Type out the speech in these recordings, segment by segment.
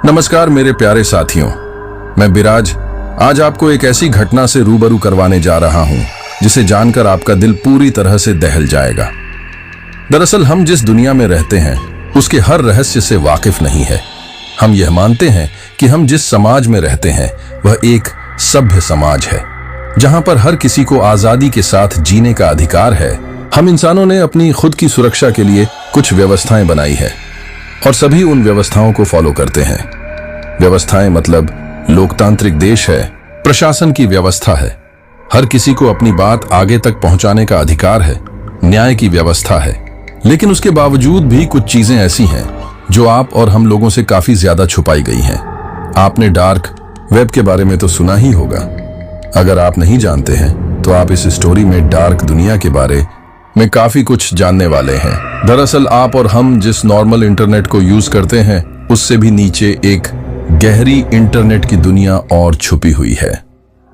नमस्कार मेरे प्यारे साथियों, मैं बिराज आज आपको एक ऐसी घटना से रूबरू करवाने जा रहा हूं जिसे जानकर आपका दिल पूरी तरह से दहल जाएगा। दरअसल हम जिस दुनिया में रहते हैं उसके हर रहस्य से वाकिफ नहीं है। हम यह मानते हैं कि हम जिस समाज में रहते हैं वह एक सभ्य समाज है जहां पर हर किसी को आजादी के साथ जीने का अधिकार है। हम इंसानों ने अपनी खुद की सुरक्षा के लिए कुछ व्यवस्थाएं बनाई है और सभी उन व्यवस्थाओं को फॉलो करते हैं। व्यवस्थाएं मतलब लोकतांत्रिक देश है, प्रशासन की व्यवस्था है, हर किसी को अपनी बात आगे तक पहुंचाने का अधिकार है, न्याय की व्यवस्था है। लेकिन उसके बावजूद भी कुछ चीजें ऐसी हैं जो आप और हम लोगों से काफी ज्यादा छुपाई गई हैं। आपने डार्क वेब के बारे में तो सुना ही होगा। अगर आप नहीं जानते हैं तो आप इस स्टोरी में डार्क दुनिया के बारे में काफी कुछ जानने वाले हैं। दरअसल आप और हम जिस नॉर्मल इंटरनेट को यूज करते हैं उससे भी नीचे एक गहरी इंटरनेट की दुनिया और छुपी हुई है।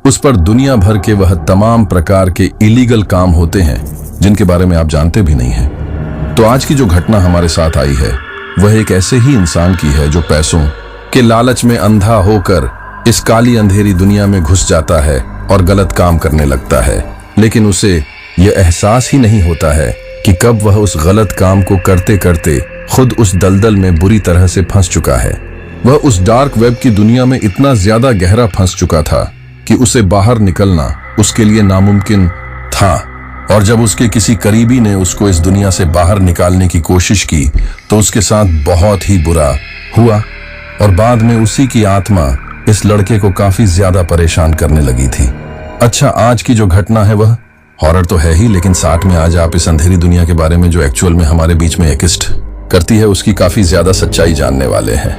उस पर दुनिया भर के वह तमाम प्रकार के इलीगल काम होते हैं जिनके बारे में आप जानते भी नहीं हैं। तो आज की जो घटना हमारे साथ आई है वह एक ऐसे ही इंसान की है जो पैसों के लालच में अंधा होकर इस काली अंधेरी दुनिया में घुस जाता है और गलत काम करने लगता है। लेकिन उसे यह एहसास ही नहीं होता है कि कब वह उस गलत काम को करते करते खुद उस दलदल में बुरी तरह से फंस चुका है। वह उस डार्क वेब की दुनिया में इतना ज्यादा गहरा फंस चुका था कि उसे बाहर निकलना उसके लिए नामुमकिन था। और जब उसके किसी करीबी ने उसको इस दुनिया से बाहर निकालने की कोशिश की तो उसके साथ बहुत ही बुरा हुआ और बाद में उसी की आत्मा इस लड़के को काफी ज्यादा परेशान करने लगी थी। अच्छा, आज की जो घटना है वह हॉरर तो है ही, लेकिन साथ में आज आप इस अंधेरी दुनिया के बारे में जो एक्चुअल में हमारे बीच में एग्जिस्ट करती है उसकी काफी ज्यादा सच्चाई जानने वाले हैं।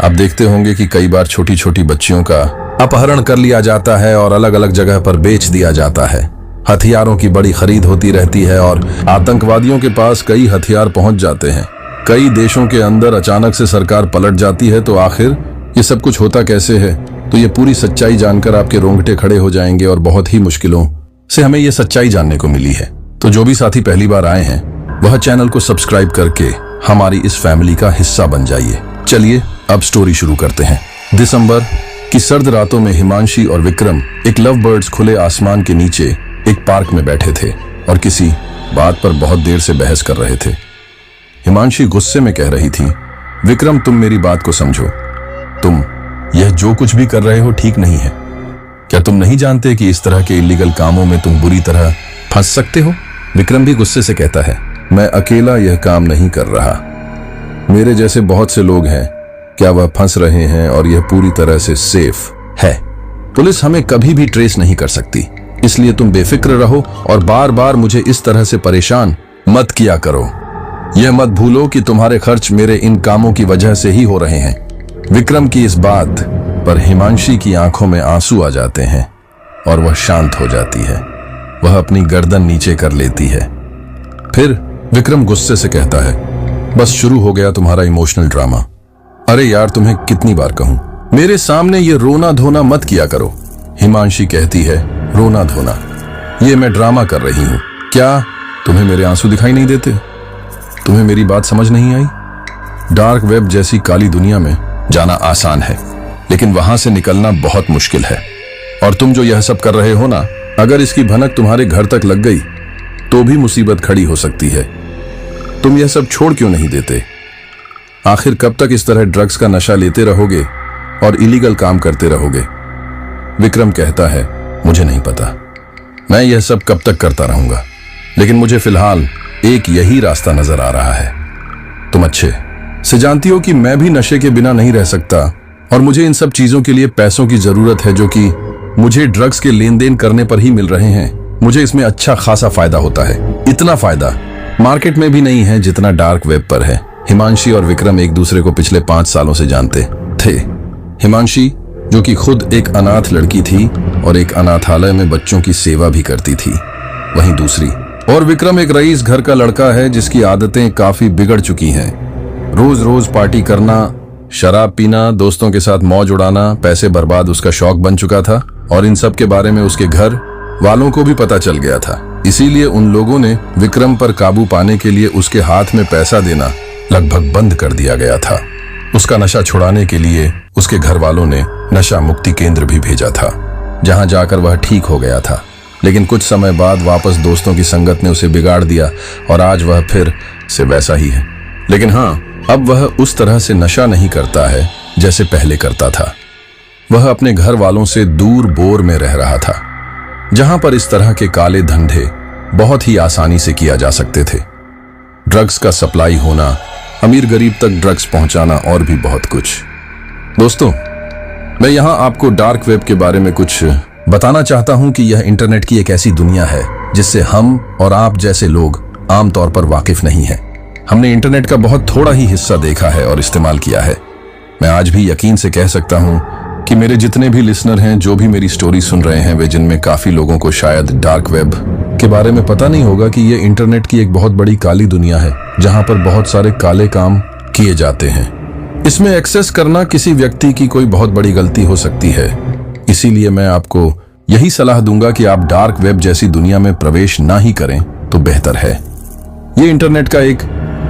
आप देखते होंगे कि कई बार छोटी छोटी बच्चियों का अपहरण कर लिया जाता है और अलग अलग जगह पर बेच दिया जाता है। हथियारों की बड़ी खरीद होती रहती है और आतंकवादियों के पास कई हथियार पहुंच जाते हैं। कई देशों के अंदर अचानक से सरकार पलट जाती है। तो आखिर ये सब कुछ होता कैसे है? तो ये पूरी सच्चाई जानकर आपके रोंगटे खड़े हो जाएंगे और बहुत ही मुश्किलों से हमें ये सच्चाई जानने को मिली है। तो जो भी साथी पहली बार आए हैं वह चैनल को सब्सक्राइब करके हमारी इस फैमिली का हिस्सा बन जाइए। चलिए अब स्टोरी शुरू करते हैं। दिसंबर की सर्द रातों में हिमांशी और विक्रम एक लव बर्ड्स खुले आसमान के नीचे एक पार्क में बैठे थे और किसी बात पर बहुत देर से बहस कर रहे थे। हिमांशी गुस्से में कह रही थी, विक्रम तुम मेरी बात को समझो, तुम यह जो कुछ भी कर रहे हो ठीक नहीं है। क्या तुम नहीं जानते कि इस तरह के इलीगल कामों में तुम बुरी तरह फंस सकते हो? विक्रम भी गुस्से से कहता है, मैं अकेला यह काम नहीं कर रहा, मेरे जैसे बहुत से लोग हैं। क्या वह फंस रहे हैं और यह पूरी तरह से सेफ है? पुलिस हमें कभी भी ट्रेस नहीं कर सकती, इसलिए तुम बेफिक्र रहो और बार बार मुझे इस तरह से परेशान मत किया करो। यह मत भूलो कि तुम्हारे खर्च मेरे इन कामों की वजह से ही हो रहे हैं। विक्रम की इस बात पर हिमांशी की आंखों में आंसू आ जाते हैं और वह शांत हो जाती है। वह अपनी गर्दन नीचे कर लेती है। फिर विक्रम गुस्से से कहता है, बस शुरू हो गया तुम्हारा इमोशनल ड्रामा। अरे यार, तुम्हें कितनी बार कहूं, मेरे सामने ये रोना धोना मत किया करो। हिमांशी कहती है, रोना धोना? ये मैं ड्रामा कर रही हूं। क्या तुम्हें मेरे आंसू दिखाई नहीं देते? तुम्हें मेरी बात समझ नहीं आई? डार्क वेब जैसी काली दुनिया में जाना आसान है, लेकिन वहां से निकलना बहुत मुश्किल है। और तुम जो यह सब कर रहे हो ना, अगर इसकी भनक तुम्हारे घर तक लग गई तो भी मुसीबत खड़ी हो सकती है। तुम यह सब छोड़ क्यों नहीं देते? आखिर कब तक इस तरह ड्रग्स का नशा लेते रहोगे और इलीगल काम करते रहोगे? विक्रम कहता है, मुझे नहीं पता मैं यह सब कब तक करता रहूंगा, लेकिन मुझे फिलहाल एक यही रास्ता नजर आ रहा है। तुम अच्छे से जानती हो कि मैं भी नशे के बिना नहीं रह सकता और मुझे इन सब चीजों के लिए पैसों की जरूरत है जो कि मुझे ड्रग्स के लेन देन करने पर ही मिल रहे हैं। मुझे इसमें अच्छा खासा फायदा होता है। इतना फायदा मार्केट में भी नहीं है जितना डार्क वेब पर है। हिमांशी और विक्रम एक दूसरे को पिछले 5 सालों से जानते थे। हिमांशी जो कि खुद एक अनाथ लड़की थी और एक अनाथालय में बच्चों की सेवा भी करती थी, वहीं दूसरी और विक्रम एक रईस घर का लड़का है जिसकी आदतें काफी बिगड़ चुकी हैं। रोज रोज पार्टी करना, शराब पीना, दोस्तों के साथ मौज उड़ाना, पैसे बर्बाद उसका शौक बन चुका था और इन सब के बारे में उसके घर वालों को भी पता चल गया था। इसीलिए उन लोगों ने विक्रम पर काबू पाने के लिए उसके हाथ में पैसा देना लगभग बंद कर दिया गया था। उसका नशा छुड़ाने के लिए उसके घर वालों ने नशा मुक्ति केंद्र भी भेजा था, जहां जाकर वह ठीक हो गया था। लेकिन कुछ समय बाद वापस दोस्तों की संगत ने उसे बिगाड़ दिया और आज वह फिर से वैसा ही है। लेकिन हाँ, अब वह उस तरह से नशा नहीं करता है जैसे पहले करता था। वह अपने घर वालों से दूर बोर में रह रहा था, जहां पर इस तरह के काले धंधे बहुत ही आसानी से किया जा सकते थे। ड्रग्स का सप्लाई होना, अमीर गरीब तक ड्रग्स पहुंचाना और भी बहुत कुछ। दोस्तों, मैं यहां आपको डार्क वेब के बारे में कुछ बताना चाहता हूं कि यह इंटरनेट की एक ऐसी दुनिया है जिससे हम और आप जैसे लोग आमतौर पर वाकिफ नहीं हैं। हमने इंटरनेट का बहुत थोड़ा ही हिस्सा देखा है और इस्तेमाल किया है। मैं आज भी यकीन से कह सकता हूं कि मेरे जितने भी लिसनर हैं, जो भी मेरी स्टोरी सुन रहे हैं, वे जिनमें काफी लोगों को शायद डार्क वेब के बारे में पता नहीं होगा कि यह इंटरनेट की एक बहुत बड़ी काली दुनिया है, जहां पर बहुत सारे काले काम किए जाते हैं। इसमें एक्सेस करना किसी व्यक्ति की कोई बहुत बड़ी गलती हो सकती है। इसीलिए मैं आपको यही सलाह दूंगा कि आप डार्क वेब जैसी दुनिया में प्रवेश ना ही करें तो बेहतर है। ये इंटरनेट का एक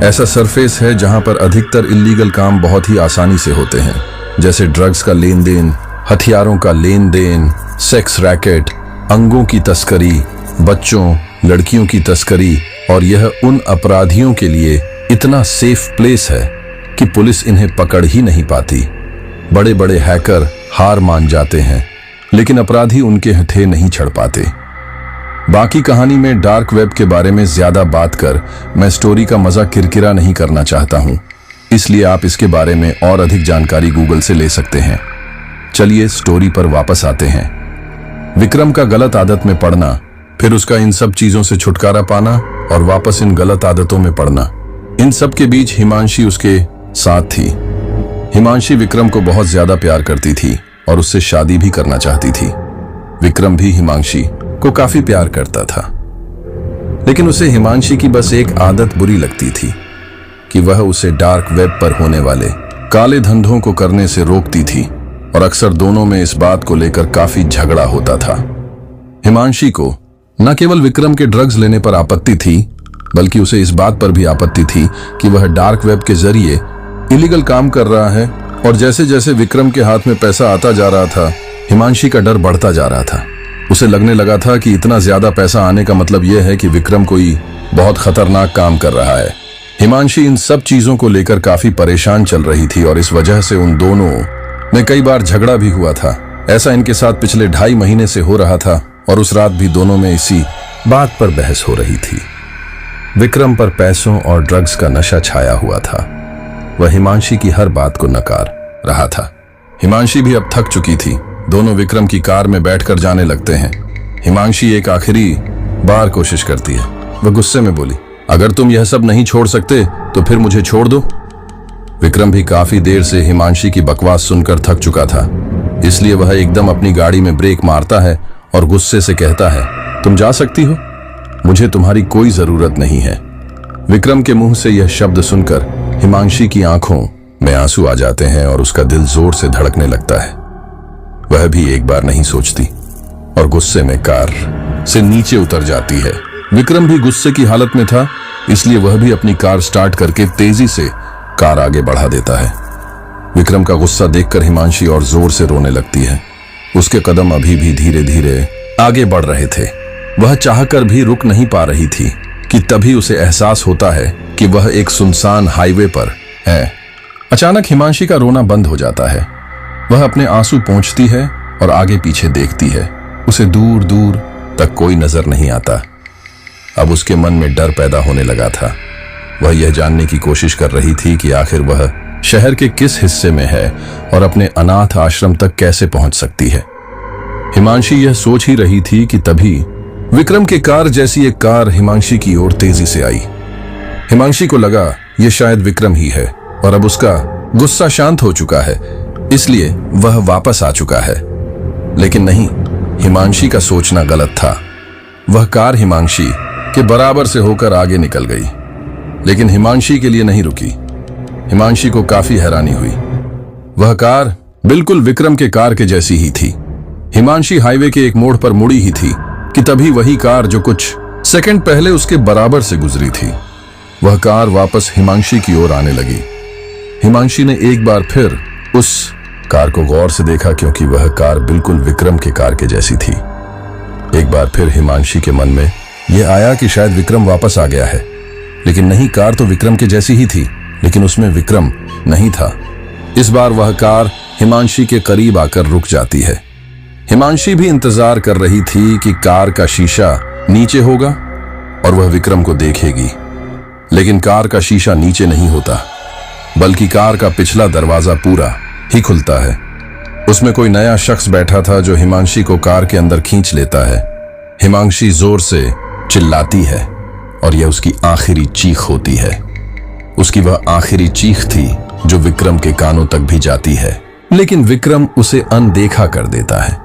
ऐसा सरफेस है जहां पर अधिकतर इल्लीगल काम बहुत ही आसानी से होते हैं, जैसे ड्रग्स का लेन देन, हथियारों का लेन देन, सेक्स रैकेट, अंगों की तस्करी, बच्चों लड़कियों की तस्करी। और यह उन अपराधियों के लिए इतना सेफ प्लेस है कि पुलिस इन्हें पकड़ ही नहीं पाती। बड़े बड़े हैकर हार मान जाते हैं, लेकिन अपराधी उनके हथे नहीं चढ़ पाते। बाकी कहानी में डार्क वेब के बारे में ज्यादा बात कर मैं स्टोरी का मजा किरकिरा नहीं करना चाहता हूं, इसलिए आप इसके बारे में और अधिक जानकारी गूगल से ले सकते हैं। चलिए स्टोरी पर वापस आते हैं। विक्रम का गलत आदत में पड़ना, फिर उसका इन सब चीजों से छुटकारा पाना और वापस इन गलत आदतों में पड़ना, इन सब के बीच हिमांशी उसके साथ थी। हिमांशी विक्रम को बहुत ज्यादा प्यार करती थी और उससे शादी भी करना चाहती थी। विक्रम भी हिमांशी को काफी प्यार करता था, लेकिन उसे हिमांशी की बस एक आदत बुरी लगती थी कि वह उसे डार्क वेब पर होने वाले काले धंधों को करने से रोकती थी और अक्सर दोनों में इस बात को लेकर काफी झगड़ा होता था। हिमांशी को न केवल विक्रम के ड्रग्स लेने पर आपत्ति थी, बल्कि उसे इस बात पर भी आपत्ति थी कि वह डार्क वेब के जरिए इलीगल काम कर रहा है। और जैसे जैसे विक्रम के हाथ में पैसा आता जा रहा था, हिमांशी का डर बढ़ता जा रहा था। उसे लगने लगा था कि इतना ज्यादा पैसा आने का मतलब यह है कि विक्रम कोई बहुत खतरनाक काम कर रहा है। हिमांशी इन सब चीजों को लेकर काफी परेशान चल रही थी और इस वजह से उन दोनों में कई बार झगड़ा भी हुआ था। ऐसा इनके साथ पिछले 2.5 महीने से हो रहा था और उस रात भी दोनों में इसी बात पर बहस हो रही थी। विक्रम पर पैसों और ड्रग्स का नशा छाया हुआ था। वह हिमांशी की हर बात को नकार रहा था। हिमांशी भी अब थक चुकी थी। दोनों विक्रम की कार में बैठकर जाने लगते हैं। हिमांशी एक आखिरी बार कोशिश करती है। वह गुस्से में बोली, अगर तुम यह सब नहीं छोड़ सकते तो फिर मुझे छोड़ दो। विक्रम भी काफी देर से हिमांशी की बकवास सुनकर थक चुका था, इसलिए वह एकदम अपनी गाड़ी में ब्रेक मारता है और गुस्से से कहता है, तुम जा सकती हो, मुझे तुम्हारी कोई जरूरत नहीं है। विक्रम के मुंह से यह शब्द सुनकर हिमांशी की आंखों में आंसू आ जाते हैं और उसका दिल जोर से धड़कने लगता है। वह भी एक बार नहीं सोचती और गुस्से में कार से नीचे उतर जाती है। विक्रम भी गुस्से की हालत में था, इसलिए वह भी अपनी कार स्टार्ट करके तेजी से कार आगे बढ़ा देता है। विक्रम का गुस्सा देखकर हिमांशी और जोर से रोने लगती है। उसके कदम अभी भी धीरे धीरे आगे बढ़ रहे थे। वह चाहकर भी रुक नहीं पा रही थी कि तभी उसे एहसास होता है कि वह एक सुनसान हाईवे पर है। अचानक हिमांशी का रोना बंद हो जाता है। वह अपने आंसू पोंछती है और आगे पीछे देखती है। उसे दूर दूर तक कोई नजर नहीं आता। अब उसके मन में डर पैदा होने लगा था। वह यह जानने की कोशिश कर रही थी कि आखिर वह शहर के किस हिस्से में है और अपने अनाथ आश्रम तक कैसे पहुंच सकती है। हिमांशी यह सोच ही रही थी कि तभी विक्रम की कार जैसी एक कार हिमांशी की ओर तेजी से आई। हिमांशी को लगा यह शायद विक्रम ही है और अब उसका गुस्सा शांत हो चुका है, इसलिए वह वापस आ चुका है। लेकिन नहीं, हिमांशी का सोचना गलत था। वह कार हिमांशी के बराबर से होकर आगे निकल गई, लेकिन हिमांशी के लिए नहीं रुकी। हिमांशी को काफी हैरानी हुई। वह कार बिल्कुल विक्रम के कार के जैसी ही थी। हिमांशी हाईवे के एक मोड़ पर मुड़ी ही थी कि तभी वही कार जो कुछ सेकंड पहले उसके बराबर से गुजरी थी, वह कार वापस हिमांशी की ओर आने लगी। हिमांशी ने एक बार फिर उस कार को गौर से देखा, क्योंकि वह कार बिल्कुल विक्रम के कार के जैसी थी। एक बार फिर हिमांशी के मन में यह आया कि शायद विक्रम वापस आ गया है, लेकिन नहीं, कार तो विक्रम के जैसी ही थी, लेकिन उसमें विक्रम नहीं था। इस बार वह कार हिमांशी के करीब आकर रुक जाती है। हिमांशी भी इंतजार कर रही थी कि कार का शीशा नीचे होगा और वह विक्रम को देखेगी, लेकिन कार का शीशा नीचे नहीं होता, बल्कि कार का पिछला दरवाजा पूरा ही खुलता है। उसमें कोई नया शख्स बैठा था जो हिमांशी को कार के अंदर खींच लेता है। हिमांशी जोर से चिल्लाती है और यह उसकी आखिरी चीख होती है। उसकी वह आखिरी चीख थी जो विक्रम के कानों तक भी जाती है, लेकिन विक्रम उसे अनदेखा कर देता है।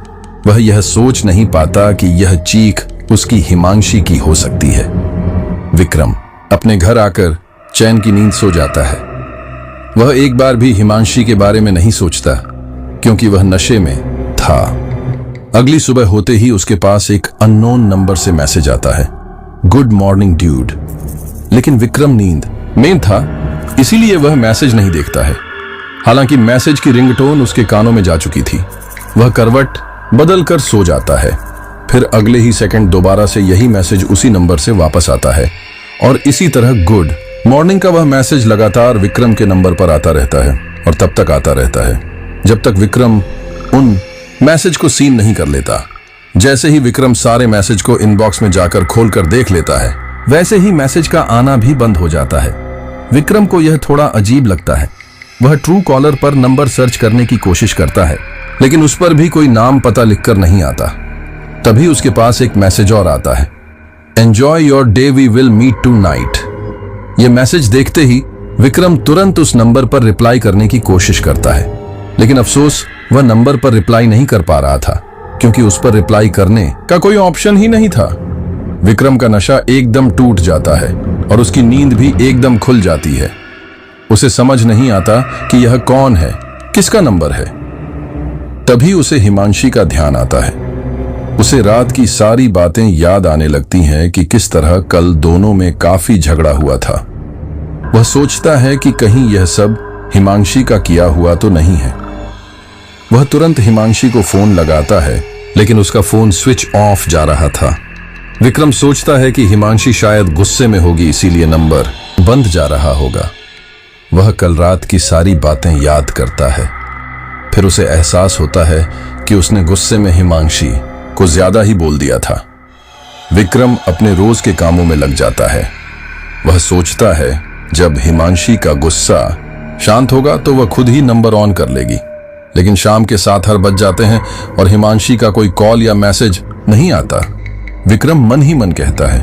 वह यह सोच नहीं पाता कि यह चीख उसकी हिमांशी की हो सकती है। विक्रम अपने घर आकर चैन की नींद सो जाता है। वह एक बार भी हिमांशी के बारे में नहीं सोचता, क्योंकि वह नशे में था। अगली सुबह होते ही उसके पास एक अननोन नंबर से मैसेज आता है, गुड मॉर्निंग ड्यूड। लेकिन विक्रम नींद में था, इसीलिए वह मैसेज नहीं देखता है। हालांकि मैसेज की रिंगटोन उसके कानों में जा चुकी थी। वह करवट बदलकर सो जाता है। फिर अगले ही सेकंड दोबारा से यही मैसेज उसी नंबर से वापस आता है और इसी तरह गुड मॉर्निंग का वह मैसेज लगातार विक्रम के नंबर पर आता रहता है और तब तक आता रहता है जब तक विक्रम उन मैसेज को सीन नहीं कर लेता। जैसे ही विक्रम सारे मैसेज को इनबॉक्स में जाकर खोलकर देख लेता है, वैसे ही मैसेज का आना भी बंद हो जाता है। विक्रम को यह थोड़ा अजीब लगता है। वह ट्रू कॉलर पर नंबर सर्च करने की कोशिश करता है, लेकिन उस पर भी कोई नाम पता लिखकर नहीं आता। तभी उसके पास एक मैसेज और आता है, enjoy your day, we will meet tonight. यह मैसेज देखते ही विक्रम तुरंत उस नंबर पर रिप्लाई करने की कोशिश करता है, लेकिन अफसोस वह नंबर पर रिप्लाई नहीं कर पा रहा था, क्योंकि उस पर रिप्लाई करने का कोई ऑप्शन ही नहीं था। विक्रम का नशा एकदम टूट जाता है और उसकी नींद भी एकदम खुल जाती है। उसे समझ नहीं आता कि यह कौन है, किसका नंबर है। तभी उसे हिमांशी का ध्यान आता है। उसे रात की सारी बातें याद आने लगती हैं कि किस तरह कल दोनों में काफी झगड़ा हुआ था। वह सोचता है कि कहीं यह सब हिमांशी का किया हुआ तो नहीं है। वह तुरंत हिमांशी को फोन लगाता है, लेकिन उसका फोन स्विच ऑफ जा रहा था। विक्रम सोचता है कि हिमांशी शायद गुस्से में होगी, इसीलिए नंबर बंद जा रहा होगा। वह कल रात की सारी बातें याद करता है। फिर उसे एहसास होता है कि उसने गुस्से में हिमांशी को ज्यादा ही बोल दिया था। विक्रम अपने रोज के कामों में लग जाता है। वह सोचता है जब हिमांशी का गुस्सा शांत होगा तो वह खुद ही नंबर ऑन कर लेगी, लेकिन शाम के 7 बज जाते हैं और हिमांशी का कोई कॉल या मैसेज नहीं आता। विक्रम मन ही मन कहता है,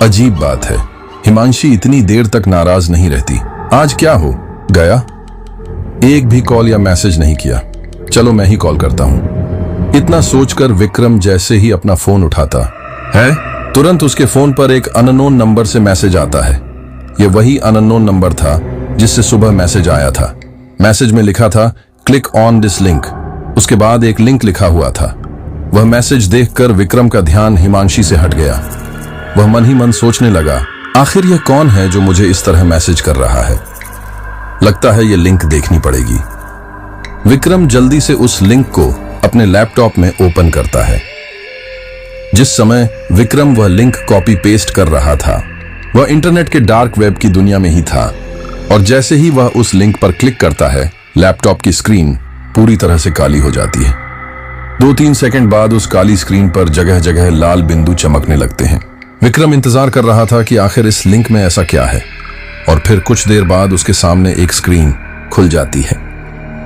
अजीब बात है, हिमांशी इतनी देर तक नाराज नहीं रहती, आज क्या हो गया? एक भी कॉल या मैसेज नहीं किया, चलो मैं ही कॉल करता हूं। इतना सोचकर विक्रम जैसे ही अपना फोन उठाता है, तुरंत उसके फोन पर एक अननोन नंबर से मैसेज आता है। यह वही अननोन नंबर था जिससे सुबह मैसेज आया था। मैसेज में लिखा था, क्लिक ऑन दिस लिंक। उसके बाद एक लिंक लिखा हुआ था। वह मैसेज देखकर विक्रम का ध्यान हिमांशी से हट गया। वह मन ही मन सोचने लगा, आखिर यह कौन है जो मुझे इस तरह मैसेज कर रहा है? लगता है यह लिंक देखनी पड़ेगी। विक्रम जल्दी से उस लिंक को अपने लैपटॉप में ओपन करता है। जिस समय विक्रम वह लिंक कॉपी पेस्ट कर रहा था, वह इंटरनेट के डार्क वेब की दुनिया में ही था, और जैसे ही वह उस लिंक पर क्लिक करता है, लैपटॉप की स्क्रीन पूरी तरह से काली हो जाती है। 2-3 सेकंड बाद उस काली स्क्रीन पर जगह जगह लाल बिंदु चमकने लगते हैं। विक्रम इंतजार कर रहा था कि आखिर इस लिंक में ऐसा क्या है, और फिर कुछ देर बाद उसके सामने एक स्क्रीन खुल जाती है।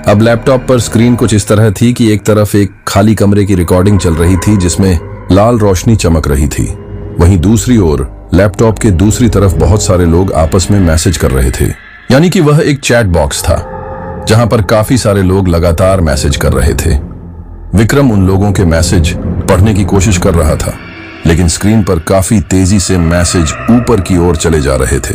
अब लैपटॉप पर स्क्रीन कुछ इस तरह थी कि एक तरफ एक खाली कमरे की रिकॉर्डिंग चल रही थी जिसमें लाल रोशनी चमक रही थी, वहीं दूसरी ओर लैपटॉप के दूसरी तरफ बहुत सारे लोग आपस में मैसेज कर रहे थे। यानी कि वह एक चैट बॉक्स था जहां पर काफी सारे लोग लगातार मैसेज कर रहे थे। विक्रम उन लोगों के मैसेज पढ़ने की कोशिश कर रहा था, लेकिन स्क्रीन पर काफी तेजी से मैसेज ऊपर की ओर चले जा रहे थे।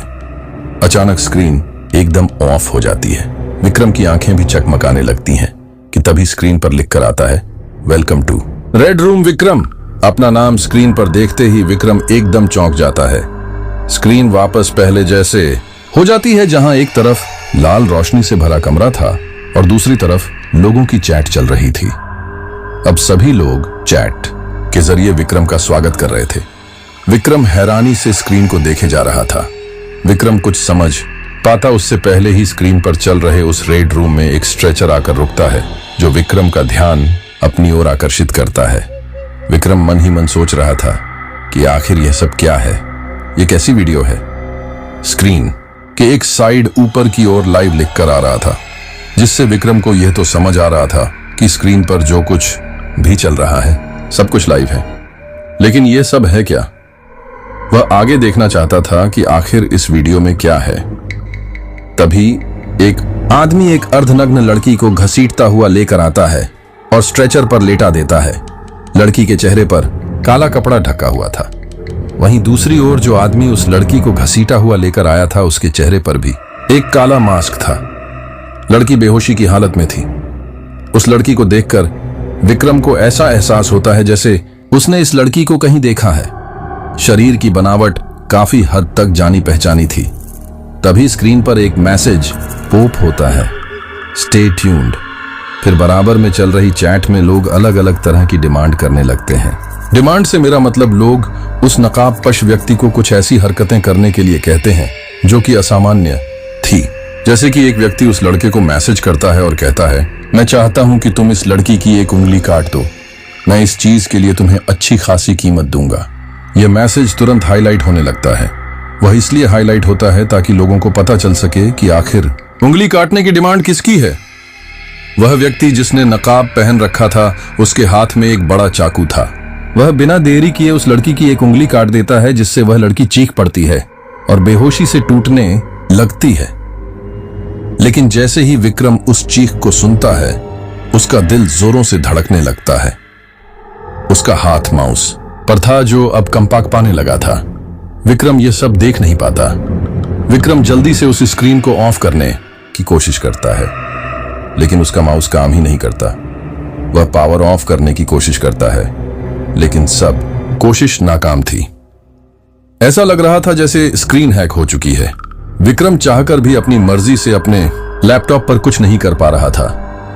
अचानक स्क्रीन एकदम ऑफ हो जाती है। विक्रम की आंखें भी चकमकाने लगती हैं कि तभी स्क्रीन पर लिखकर आता है, welcome to red room Vikram. अपना नाम स्क्रीन पर देखते ही विक्रम एकदम चौंक जाता है। स्क्रीन वापस पहले जैसे हो जाती है, जहां एक तरफ लाल रोशनी से भरा कमरा था और दूसरी तरफ लोगों की चैट चल रही थी। अब सभी लोग चैट के जरिए विक्रम का स्वागत कर रहे थे। विक्रम हैरानी से स्क्रीन को देखे जा रहा था। विक्रम कुछ समझ पाता उससे पहले ही स्क्रीन पर चल रहे उस रेड रूम में एक स्ट्रेचर आकर रुकता है, जो विक्रम का ध्यान अपनी ओर आकर्षित करता है। विक्रम मन ही मन सोच रहा था कि आखिर यह सब क्या है, ये कैसी वीडियो है। स्क्रीन के एक साइड ऊपर की ओर लाइव लिख कर आ रहा था, जिससे विक्रम को यह तो समझ आ रहा था कि स्क्रीन पर जो कुछ भी चल रहा है सब कुछ लाइव है। लेकिन यह सब है क्या? वह आगे देखना चाहता था कि आखिर इस वीडियो में क्या है। तभी एक आदमी एक अर्धनग्न लड़की को घसीटता हुआ लेकर आता है और स्ट्रेचर पर लेटा देता है। लड़की के चेहरे पर काला कपड़ा ढका हुआ था। वहीं दूसरी ओर जो आदमी उस लड़की को घसीटा हुआ लेकर आया था, उसके चेहरे पर भी एक काला मास्क था। लड़की बेहोशी की हालत में थी। उस लड़की को देखकर विक्रम को ऐसा एहसास होता है जैसे उसने इस लड़की को कहीं देखा है। शरीर की बनावट काफी हद तक जानी पहचानी थी। तभी स्क्रीन पर एक मैसेज पॉप होता है, स्टे ट्यून्ड। फिर बराबर में चल रही चैट में लोग अलग अलग तरह की डिमांड करने लगते हैं। डिमांड से मेरा मतलब लोग उस नकाबपोश व्यक्ति को कुछ ऐसी हरकतें करने के लिए कहते हैं जो कि असामान्य थी। जैसे कि एक व्यक्ति उस लड़के को मैसेज करता है और कहता है, मैं चाहता हूं कि तुम इस लड़की की एक उंगली काट दो, मैं इस चीज के लिए तुम्हें अच्छी खासी कीमत दूंगा। यह मैसेज तुरंत हाईलाइट होने लगता है। वह इसलिए हाईलाइट होता है ताकि लोगों को पता चल सके कि आखिर उंगली काटने की डिमांड किसकी है। वह व्यक्ति जिसने नकाब पहन रखा था, उसके हाथ में एक बड़ा चाकू था। वह बिना देरी किए उस लड़की की एक उंगली काट देता है, जिससे वह लड़की चीख पड़ती है और बेहोशी से टूटने लगती है। लेकिन जैसे ही विक्रम उस चीख को सुनता है, उसका दिल जोरों से धड़कने लगता है। उसका हाथ माउस पर था जो अब कंपाक पाने लगा था। विक्रम यह सब देख नहीं पाता। विक्रम जल्दी से उस स्क्रीन को ऑफ करने की कोशिश करता है, लेकिन उसका माउस काम ही नहीं करता। वह पावर ऑफ करने की कोशिश करता है, लेकिन सब कोशिश नाकाम थी। ऐसा लग रहा था जैसे स्क्रीन हैक हो चुकी है। विक्रम चाहकर भी अपनी मर्जी से अपने लैपटॉप पर कुछ नहीं कर पा रहा था।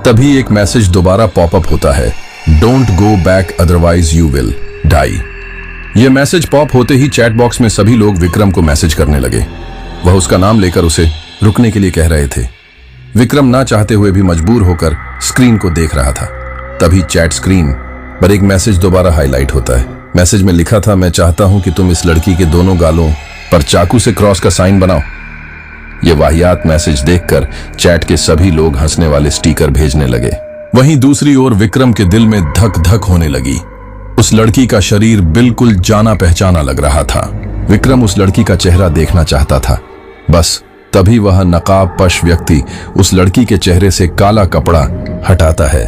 तभी एक मैसेज दोबारा पॉपअप होता है, don't go back otherwise you will die. यह मैसेज पॉप होते ही चैट बॉक्स में सभी लोग विक्रम को मैसेज करने लगे। वह उसका नाम लेकर उसे रुकने के लिए कह रहे थे। विक्रम ना चाहते हुए भी मजबूर होकर स्क्रीन को देख रहा था। तभी चैट स्क्रीन पर एक मैसेज दोबारा हाईलाइट होता है। मैसेज में लिखा था, मैं चाहता हूं कि तुम इस लड़की के दोनों गालों पर चाकू से क्रॉस का साइन बनाओ। यह वाहियात मैसेज देखकर चैट के सभी लोग हंसने वाले स्टिकर भेजने लगे। वहीं दूसरी ओर विक्रम के दिल में धक धक होने लगी। उस लड़की का शरीर बिल्कुल जाना पहचाना लग रहा था। विक्रम उस लड़की का चेहरा देखना चाहता था। बस तभी वह नकाबपोश व्यक्ति उस लड़की के चेहरे से काला कपड़ा हटाता है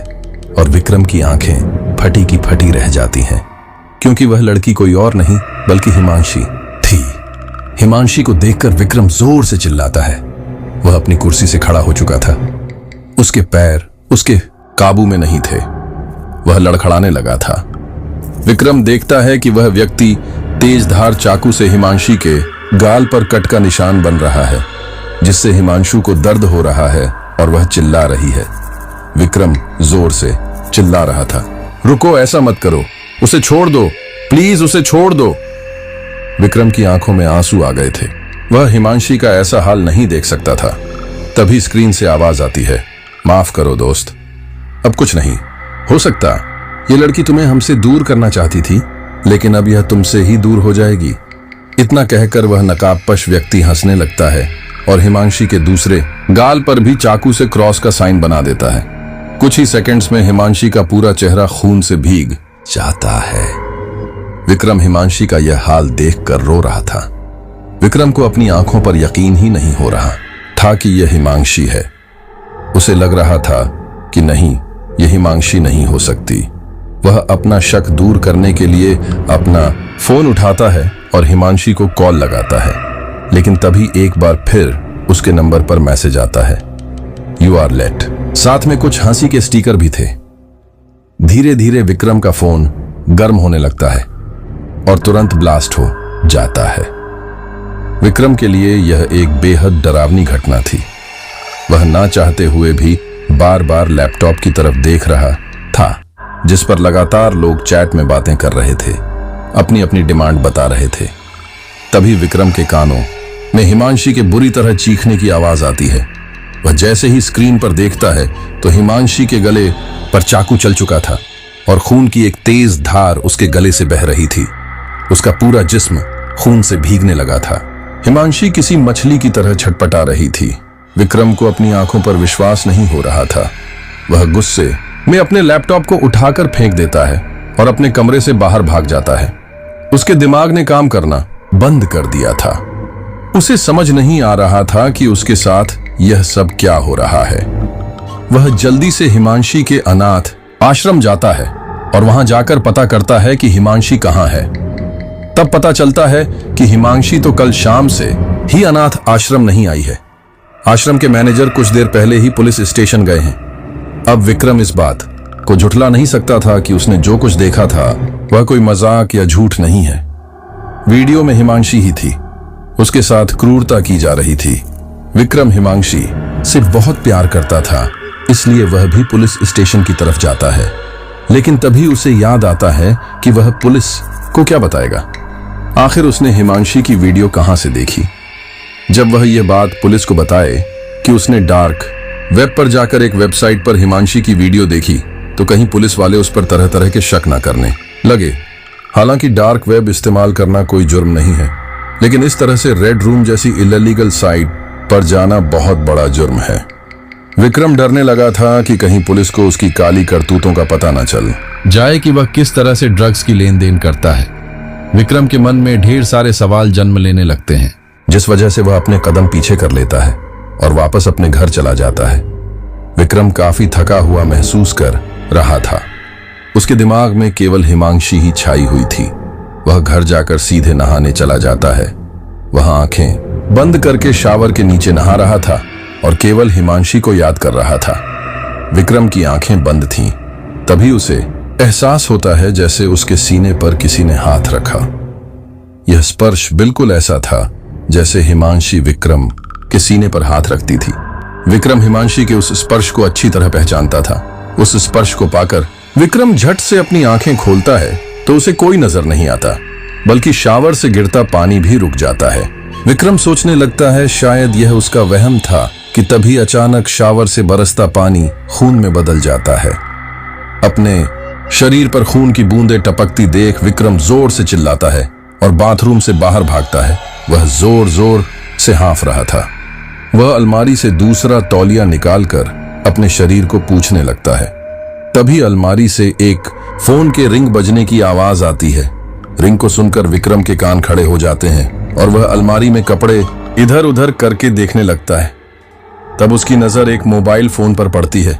और विक्रम की आंखें फटी की फटी रह जाती हैं, क्योंकि वह लड़की कोई और नहीं बल्कि हिमांशी थी। हिमांशी को देखकर विक्रम जोर से चिल्लाता है। वह अपनी कुर्सी से खड़ा हो चुका था। उसके पैर उसके काबू में नहीं थे। वह लड़खड़ाने लगा था। विक्रम देखता है कि वह व्यक्ति तेजधार चाकू से हिमांशी के गाल पर कट का निशान बन रहा है, जिससे हिमांशु को दर्द हो रहा है और वह चिल्ला रही है। विक्रम जोर से चिल्ला रहा था, रुको, ऐसा मत करो, उसे छोड़ दो, प्लीज उसे छोड़ दो। विक्रम की आंखों में आंसू आ गए थे। वह हिमांशी का ऐसा हाल नहीं देख सकता था। तभी स्क्रीन से आवाज आती है, माफ करो दोस्त, अब कुछ नहीं हो सकता। ये लड़की तुम्हें हमसे दूर करना चाहती थी, लेकिन अब यह तुमसे ही दूर हो जाएगी। इतना कहकर वह नकाबपोश व्यक्ति हंसने लगता है और हिमांशी के दूसरे गाल पर भी चाकू से क्रॉस का साइन बना देता है। कुछ ही सेकंड्स में हिमांशी का पूरा चेहरा खून से भीग जाता है। विक्रम हिमांशी का यह हाल देखकर रो रहा था। विक्रम को अपनी आंखों पर यकीन ही नहीं हो रहा था कि यह हिमांशी है। उसे लग रहा था कि नहीं, यह हिमांशी नहीं हो सकती। वह अपना शक दूर करने के लिए अपना फोन उठाता है और हिमांशी को कॉल लगाता है, लेकिन तभी एक बार फिर उसके नंबर पर मैसेज आता है, यू आर लेट। साथ में कुछ हंसी के स्टिकर भी थे। धीरे धीरे विक्रम का फोन गर्म होने लगता है और तुरंत ब्लास्ट हो जाता है। विक्रम के लिए यह एक बेहद डरावनी घटना थी। वह ना चाहते हुए भी बार बार लैपटॉप की तरफ देख रहा था, जिस पर लगातार लोग चैट में बातें कर रहे थे, अपनी अपनी डिमांड बता रहे थे। तभी विक्रम के कानों में हिमांशी के बुरी तरह चीखने की आवाज आती है। वह जैसे ही स्क्रीन पर देखता है तो हिमांशी के गले पर चाकू चल चुका था और खून की एक तेज धार उसके गले से बह रही थी। उसका पूरा जिस्म खून से भीगने लगा था। हिमांशी किसी मछली की तरह छटपटा रही थी। विक्रम को अपनी आंखों पर विश्वास नहीं हो रहा था। वह गुस्से में अपने लैपटॉप को उठाकर फेंक देता है और अपने कमरे से बाहर भाग जाता है। उसके दिमाग ने काम करना बंद कर दिया था। उसे समझ नहीं आ रहा था कि उसके साथ यह सब क्या हो रहा है। वह जल्दी से हिमांशी के अनाथ आश्रम जाता है और वहां जाकर पता करता है कि हिमांशी कहां है। तब पता चलता है कि हिमांशी तो कल शाम से ही अनाथ आश्रम नहीं आई है। आश्रम के मैनेजर कुछ देर पहले ही पुलिस स्टेशन गए हैं। अब विक्रम इस बात को झुठला नहीं सकता था कि उसने जो कुछ देखा था वह कोई मजाक या झूठ नहीं है। वीडियो में हिमांशी ही थी। उसके साथ क्रूरता की जा रही थी। विक्रम हिमांशी से बहुत प्यार करता था, इसलिए वह भी पुलिस स्टेशन की तरफ जाता है। लेकिन तभी उसे याद आता है कि वह पुलिस को क्या बताएगा। आखिर उसने हिमांशी की वीडियो कहां से देखी। जब वह यह बात पुलिस को बताए कि उसने डार्क वेब पर जाकर एक वेबसाइट पर हिमांशी की वीडियो देखी, तो कहीं पुलिस वाले उस पर तरह तरह के शक न करने लगे। हालांकि डार्क वेब इस्तेमाल करना कोई जुर्म नहीं है, लेकिन इस तरह से रेड रूम जैसी इल्लीगल साइट पर जाना बहुत बड़ा जुर्म है। विक्रम डरने लगा था कि कहीं पुलिस को उसकी काली करतूतों का पता न चल जाए कि वह किस तरह से ड्रग्स की लेन देन करता है। विक्रम के मन में ढेर सारे सवाल जन्म लेने लगते हैं, जिस वजह से वह अपने कदम पीछे कर लेता है और वापस अपने घर चला जाता है। विक्रम काफी थका हुआ महसूस कर रहा था। उसके दिमाग में केवल हिमांशी ही छाई हुई थी। वह घर जाकर सीधे नहाने चला जाता है। वह आंखें बंद करके शावर के नीचे नहा रहा था और केवल हिमांशी को याद कर रहा था। विक्रम की आंखें बंद थीं। तभी उसे एहसास होता है जैसे उसके सीने पर किसी ने हाथ रखा। यह स्पर्श बिल्कुल ऐसा था जैसे हिमांशी विक्रम के सीने पर हाथ रखती थी। विक्रम हिमांशी के उस स्पर्श को अच्छी तरह पहचानता था। उस स्पर्श को पाकर विक्रम झट से अपनी आंखें खोलता है तो उसे कोई नजर नहीं आता, बल्कि शावर से गिरता पानी भी रुक जाता है। विक्रम सोचने लगता है शायद यह उसका वहम था कि तभी अचानक शावर से बरसता पानी खून में बदल जाता है। अपने शरीर पर खून की बूंदें टपकती देख विक्रम जोर से चिल्लाता है और बाथरूम से बाहर भागता है। वह जोर जोर से हाँफ रहा था। वह अलमारी से दूसरा तौलिया निकालकर अपने शरीर को पूछने लगता है। तभी अलमारी से एक फोन के रिंग बजने की आवाज आती है। रिंग को सुनकर विक्रम के कान खड़े हो जाते हैं और वह अलमारी में कपड़े इधर उधर करके देखने लगता है। तब उसकी नजर एक मोबाइल फोन पर पड़ती है।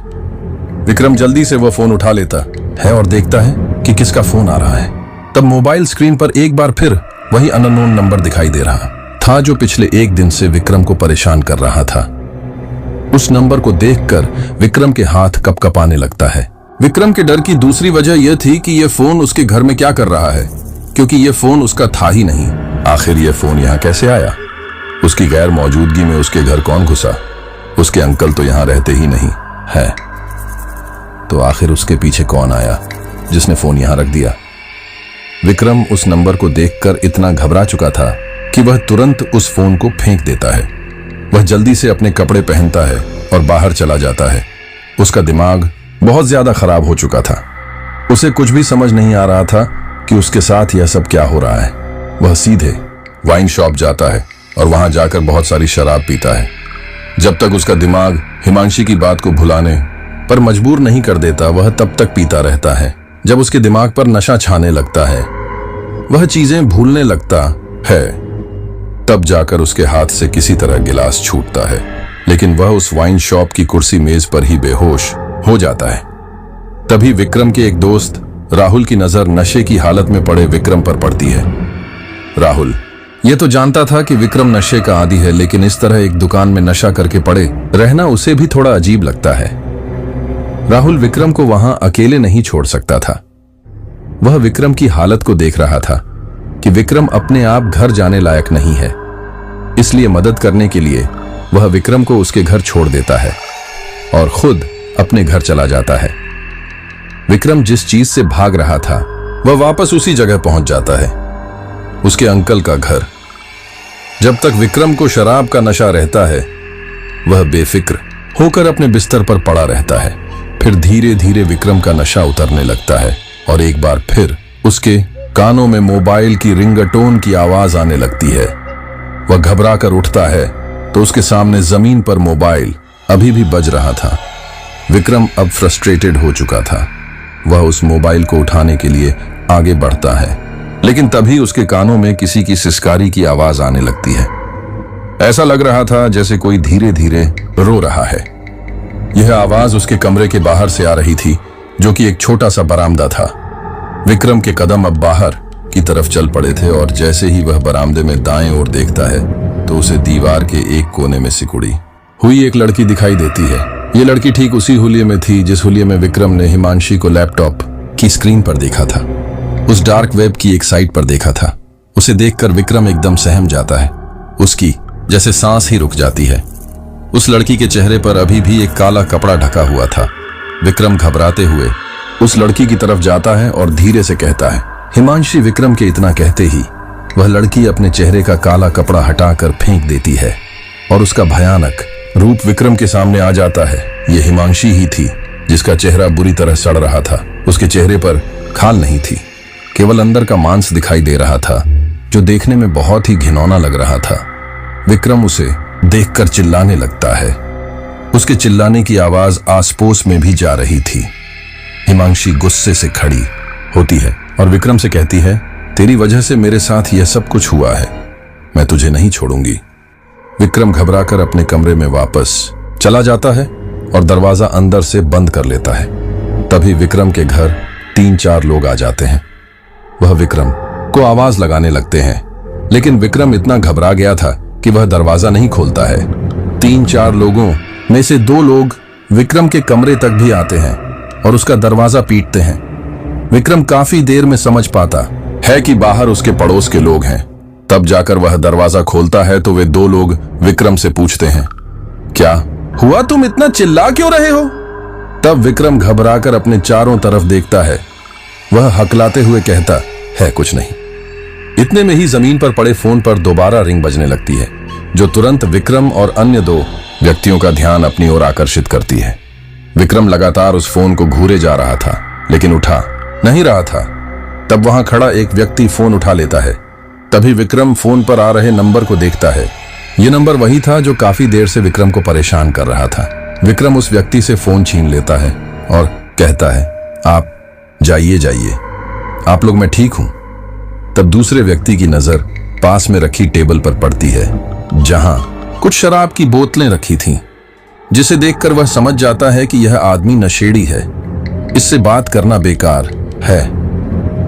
विक्रम जल्दी से वह फोन उठा लेता है और देखता है कि किसका फोन आ रहा है। तब मोबाइल स्क्रीन पर एक बार फिर वही अननोन नंबर दिखाई दे रहा था जो पिछले एक दिन से विक्रम को परेशान कर रहा था। उस नंबर को देखकर विक्रम के हाथ कपकपाने लगता है। विक्रम के डर की दूसरी वजह यह थी कि यह फोन उसके घर में क्या कर रहा है, क्योंकि यह फोन उसका था ही नहीं। आखिर यह फोन यहाँ कैसे आया? उसकी गैर मौजूदगी में उसके घर कौन घुसा? उसके अंकल तो यहाँ रहते ही नहीं है, तो आखिर उसके पीछे कौन आया जिसने फोन यहाँ रख दिया? विक्रम उस नंबर को देखकर इतना घबरा चुका था कि वह तुरंत उस फोन को फेंक देता है। वह जल्दी से अपने कपड़े पहनता है और बाहर चला जाता है। उसका दिमाग बहुत ज्यादा खराब हो चुका था। उसे कुछ भी समझ नहीं आ रहा था कि उसके साथ यह सब क्या हो रहा है। वह सीधे वाइन शॉप जाता है और वहां जाकर बहुत सारी शराब पीता है। जब तक उसका दिमाग हिमांशी की बात को भुलाने पर मजबूर नहीं कर देता, वह तब तक पीता रहता है। जब उसके दिमाग पर नशा छाने लगता है, वह चीजें भूलने लगता है, तब जाकर उसके हाथ से किसी तरह गिलास छूटता है, लेकिन वह उस वाइन शॉप की कुर्सी मेज पर ही बेहोश हो जाता है। तभी विक्रम के एक दोस्त राहुल की नजर नशे की हालत में पड़े विक्रम पर पड़ती है। राहुल यह तो जानता था कि विक्रम नशे का आदी है, लेकिन इस तरह एक दुकान में नशा करके पड़े रहना उसे भी थोड़ा अजीब लगता है। राहुल विक्रम को वहां अकेले नहीं छोड़ सकता था। वह विक्रम की हालत को देख रहा था कि विक्रम अपने आप घर जाने लायक नहीं है। इसलिए मदद करने के लिए वह विक्रम को उसके घर छोड़ देता है और खुद अपने घर चला जाता है। विक्रम जिस चीज से भाग रहा था वह वापस उसी जगह पहुंच जाता है, उसके अंकल का घर। जब तक विक्रम को शराब का नशा रहता है वह बेफिक्र होकर अपने बिस्तर पर पड़ा रहता है। फिर धीरे धीरे विक्रम का नशा उतरने लगता है और एक बार फिर उसके कानों में मोबाइल की रिंगटोन की आवाज आने लगती है। वह घबरा कर उठता है तो उसके सामने जमीन पर मोबाइल अभी भी बज रहा था। विक्रम अब फ्रस्ट्रेटेड हो चुका था। वह उस मोबाइल को उठाने के लिए आगे बढ़ता है, लेकिन तभी उसके कानों में किसी की सिसकारी की आवाज आने लगती है। ऐसा लग रहा था जैसे कोई धीरे धीरे रो रहा है। यह आवाज उसके कमरे के बाहर से आ रही थी, जो कि एक छोटा सा बरामदा था। विक्रम के कदम अब बाहर की तरफ चल पड़े थे और जैसे ही वह बरामदे में दाएं ओर देखता है तो उसे दीवार के एक कोने में सिकुड़ी हुई एक लड़की दिखाई देती है। यह लड़की ठीक उसी हुलिये में थी जिस हुलिये में विक्रम ने हिमांशी को लैपटॉप की स्क्रीन पर देखा था, उस डार्क वेब की एक साइट पर देखा था। उसे देखकर विक्रम एकदम सहम जाता है। उसकी जैसे सांस ही रुक जाती है। उस लड़की के चेहरे पर अभी भी एक काला कपड़ा ढका हुआ था। विक्रम घबराते हुए उस लड़की की तरफ जाता है और धीरे से कहता है, हिमांशी। विक्रम के इतना कहते ही वह लड़की अपने चेहरे का काला कपड़ा हटाकर फेंक देती है और उसका भयानक रूप विक्रम के सामने आ जाता है। यह हिमांशी ही थी जिसका चेहरा बुरी तरह सड़ रहा था। उसके चेहरे पर खाल नहीं थी, केवल अंदर का मांस दिखाई दे रहा था, जो देखने में बहुत ही घिनौना लग रहा था। विक्रम उसे देखकर चिल्लाने लगता है। उसके चिल्लाने की आवाज आसपास में भी जा रही थी। हिमांशी गुस्से से खड़ी होती है और विक्रम से कहती है, तेरी वजह से मेरे साथ यह सब कुछ हुआ है, मैं तुझे नहीं छोड़ूंगी। विक्रम घबराकर अपने कमरे में वापस चला जाता है और दरवाजा अंदर से बंद कर लेता है। तभी विक्रम के घर 3-4 लोग आ जाते हैं। वह विक्रम को आवाज लगाने लगते हैं, लेकिन विक्रम इतना घबरा गया था कि वह दरवाजा नहीं खोलता है। 3-4 लोगों में से 2 लोग विक्रम के कमरे तक भी आते हैं और उसका दरवाजा पीटते हैं। विक्रम काफी देर में समझ पाता है कि बाहर उसके पड़ोस के लोग हैं। तब जाकर वह दरवाजा खोलता है तो वे 2 लोग विक्रम से पूछते हैं, क्या हुआ, तुम इतना चिल्ला क्यों रहे हो? तब विक्रम घबराकर अपने चारों तरफ देखता है। वह हकलाते हुए कहता है, कुछ नहीं। इतने में ही जमीन पर पड़े फोन पर दोबारा रिंग बजने लगती है, जो तुरंत विक्रम और अन्य 2 व्यक्तियों का ध्यान अपनी ओर आकर्षित करती है। विक्रम लगातार उस फोन को घूरे जा रहा था, लेकिन उठा नहीं रहा था। तब वहां खड़ा एक व्यक्ति फोन उठा लेता है। तभी विक्रम फोन पर आ रहे नंबर को देखता है। यह नंबर वही था जो काफी देर से विक्रम को परेशान कर रहा था। विक्रम उस व्यक्ति से फोन छीन लेता है और कहता है, आप जाइए जाइए, आप लोग, मैं ठीक हूं। तब दूसरे व्यक्ति की नजर पास में रखी टेबल पर पड़ती है, जहां कुछ शराब की बोतलें रखी थीं, जिसे देखकर वह समझ जाता है कि यह आदमी नशेड़ी है, इससे बात करना बेकार है।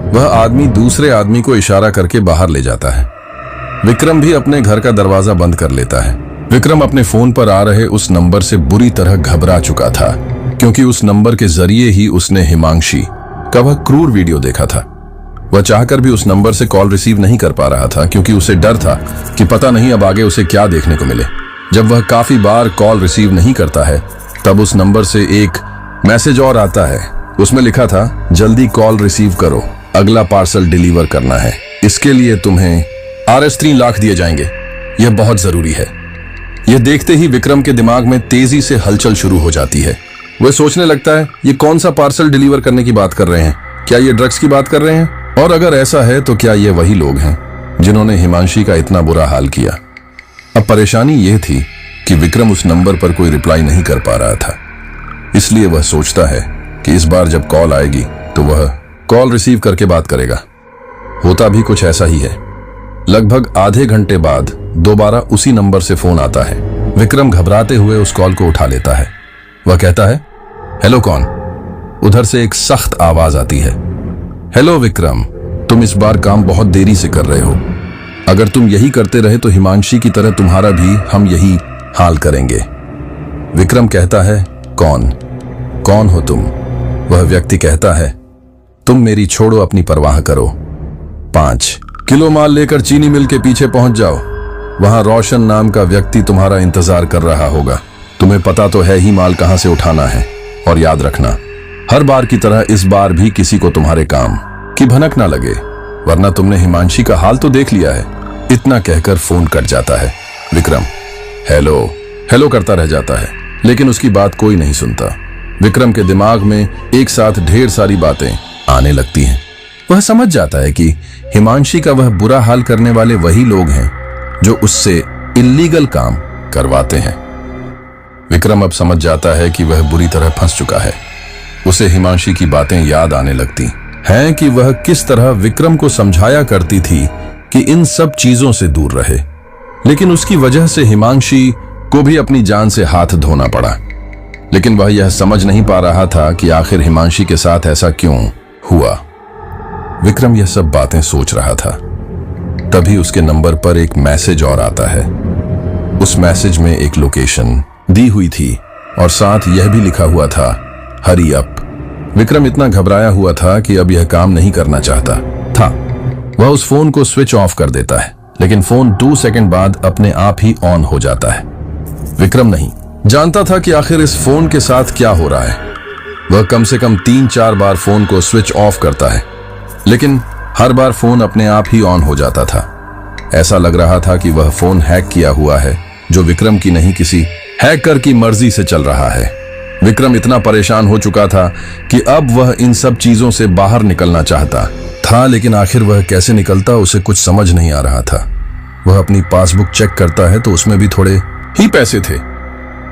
वह आदमी दूसरे आदमी को इशारा करके बाहर ले जाता है। विक्रम भी अपने घर का दरवाजा बंद कर लेता है। विक्रम अपने फोन पर आ रहे उस नंबर से बुरी तरह घबरा चुका था, क्योंकि उस नंबर के जरिए ही उसने हिमांशी का वह क्रूर वीडियो देखा था। वह चाहकर भी उस नंबर से कॉल रिसीव नहीं कर पा रहा था, क्योंकि उसे डर था कि पता नहीं अब आगे उसे क्या देखने को मिले। जब वह काफी बार कॉल रिसीव नहीं करता है, तब उस नंबर से एक मैसेज और आता है। उसमें लिखा था, जल्दी कॉल रिसीव करो, अगला पार्सल डिलीवर करना है, इसके लिए तुम्हें Rs 3 लाख दिए जाएंगे, यह बहुत जरूरी है। यह देखते ही विक्रम के दिमाग में तेजी से हलचल शुरू हो जाती है। वह सोचने लगता है, ये कौन सा पार्सल डिलीवर करने की बात कर रहे हैं? क्या ये ड्रग्स की बात कर रहे हैं? और अगर ऐसा है तो क्या ये वही लोग हैं जिन्होंने हिमांशी का इतना बुरा हाल किया? अब परेशानी यह थी कि विक्रम उस नंबर पर कोई रिप्लाई नहीं कर पा रहा था, इसलिए वह सोचता है कि इस बार जब कॉल आएगी तो वह कॉल रिसीव करके बात करेगा। होता भी कुछ ऐसा ही है। लगभग आधे घंटे बाद दोबारा उसी नंबर से फोन आता है। विक्रम घबराते हुए उस कॉल को उठा लेता है। वह कहता है, हेलो, कौन? उधर से एक सख्त आवाज आती है, हेलो विक्रम, तुम इस बार काम बहुत देरी से कर रहे हो। अगर तुम यही करते रहे तो हिमांशी की तरह तुम्हारा भी हम यही हाल करेंगे। विक्रम कहता है, कौन हो तुम? वह व्यक्ति कहता है, तुम मेरी छोड़ो, अपनी परवाह करो, 5 किलो माल लेकर चीनी मिल के पीछे पहुंच जाओ। वहां रोशन नाम का व्यक्ति तुम्हारा इंतजार कर रहा होगा। तुम्हें पता तो है ही माल कहां से उठाना है। और याद रखना, हर बार की तरह इस बार भी किसी को तुम्हारे काम की भनक ना लगे, वरना तुमने हिमांशी का हाल तो देख लिया है। इतना कहकर फोन कट जाता है। विक्रम हेलो हेलो करता रह जाता है, लेकिन उसकी बात कोई नहीं सुनता। विक्रम के दिमाग में एक साथ ढेर सारी बातें आने लगती हैं। वह समझ जाता है कि हिमांशी का वह बुरा हाल करने वाले वही लोग हैं जो उससे इल्लीगल काम करवाते हैं। विक्रम अब समझ जाता है कि वह बुरी तरह फंस चुका है। उसे हिमांशी की बातें याद आने लगती हैं कि वह किस तरह विक्रम को समझाया करती थी कि इन सब चीजों से दूर रहे, लेकिन उसकी वजह से हिमांशी को भी अपनी जान से हाथ धोना पड़ा। लेकिन वह यह समझ नहीं पा रहा था कि आखिर हिमांशी के साथ ऐसा क्यों हुआ। विक्रम यह सब बातें सोच रहा था, तभी उसके नंबर पर एक मैसेज और आता है। उस मैसेज में एक लोकेशन दी हुई थी और साथ यह भी लिखा हुआ था, हरी अप। विक्रम इतना घबराया हुआ था कि अब यह काम नहीं करना चाहता था। वह उस फोन को स्विच ऑफ कर देता है, लेकिन फोन 2 सेकंड बाद अपने आप ही ऑन हो जाता है। विक्रम नहीं जानता था कि आखिर इस फोन के साथ क्या हो रहा है। वह कम से कम 3-4 बार फोन को स्विच ऑफ करता है, लेकिन हर बार फोन अपने आप ही ऑन हो जाता था। ऐसा लग रहा था कि वह फोन हैक किया हुआ है, जो विक्रम की नहीं किसी हैकर की मर्जी से चल रहा है। विक्रम इतना परेशान हो चुका था कि अब वह इन सब चीजों से बाहर निकलना चाहता था, लेकिन आखिर वह कैसे निकलता उसे कुछ समझ नहीं आ रहा था। वह अपनी पासबुक चेक करता है तो उसमें भी थोड़े ही पैसे थे।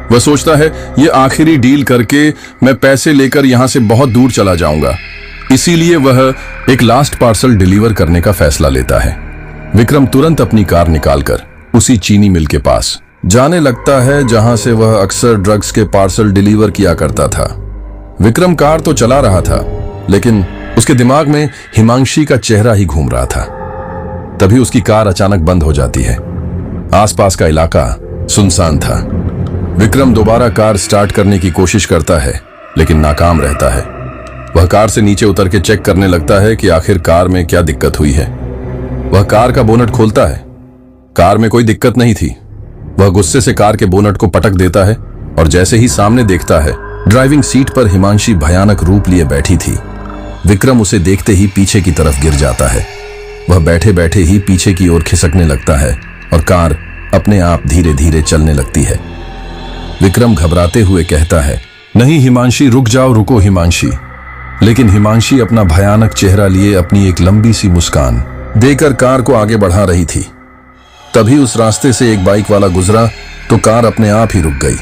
वह सोचता है, ये आखिरी डील करके मैं पैसे लेकर यहां से बहुत दूर चला जाऊंगा। इसीलिए वह एक लास्ट पार्सल डिलीवर करने का फैसला लेता है। विक्रम तुरंत अपनी कार निकालकर उसी चीनी मिल के पास जाने लगता है जहां से वह अक्सर ड्रग्स के पार्सल डिलीवर किया करता था। विक्रम कार तो चला रहा था, लेकिन उसके दिमाग में हिमांशी का चेहरा ही घूम रहा था। तभी उसकी कार अचानक बंद हो जाती है। आसपास का इलाका सुनसान था। विक्रम दोबारा कार स्टार्ट करने की कोशिश करता है, लेकिन नाकाम रहता है। वह कार से नीचे उतर के चेक करने लगता है कि आखिर कार में क्या दिक्कत हुई है। वह कार का बोनट खोलता है। कार में कोई दिक्कत नहीं थी। वह गुस्से से कार के बोनट को पटक देता है और जैसे ही सामने देखता है, ड्राइविंग सीट पर हिमांशी भयानक रूप लिए बैठी थी। विक्रम उसे देखते ही पीछे की तरफ गिर जाता है। वह बैठे बैठे ही पीछे की ओर खिसकने लगता है और कार अपने आप धीरे धीरे चलने लगती है। विक्रम घबराते हुए कहता है, नहीं हिमांशी, रुक जाओ, रुको हिमांशी। लेकिन हिमांशी अपना भयानक चेहरा लिए अपनी एक लंबी सी मुस्कान देकर कार को आगे बढ़ा रही थी। तभी उस रास्ते से एक बाइक वाला गुजरा तो कार अपने आप ही रुक गई।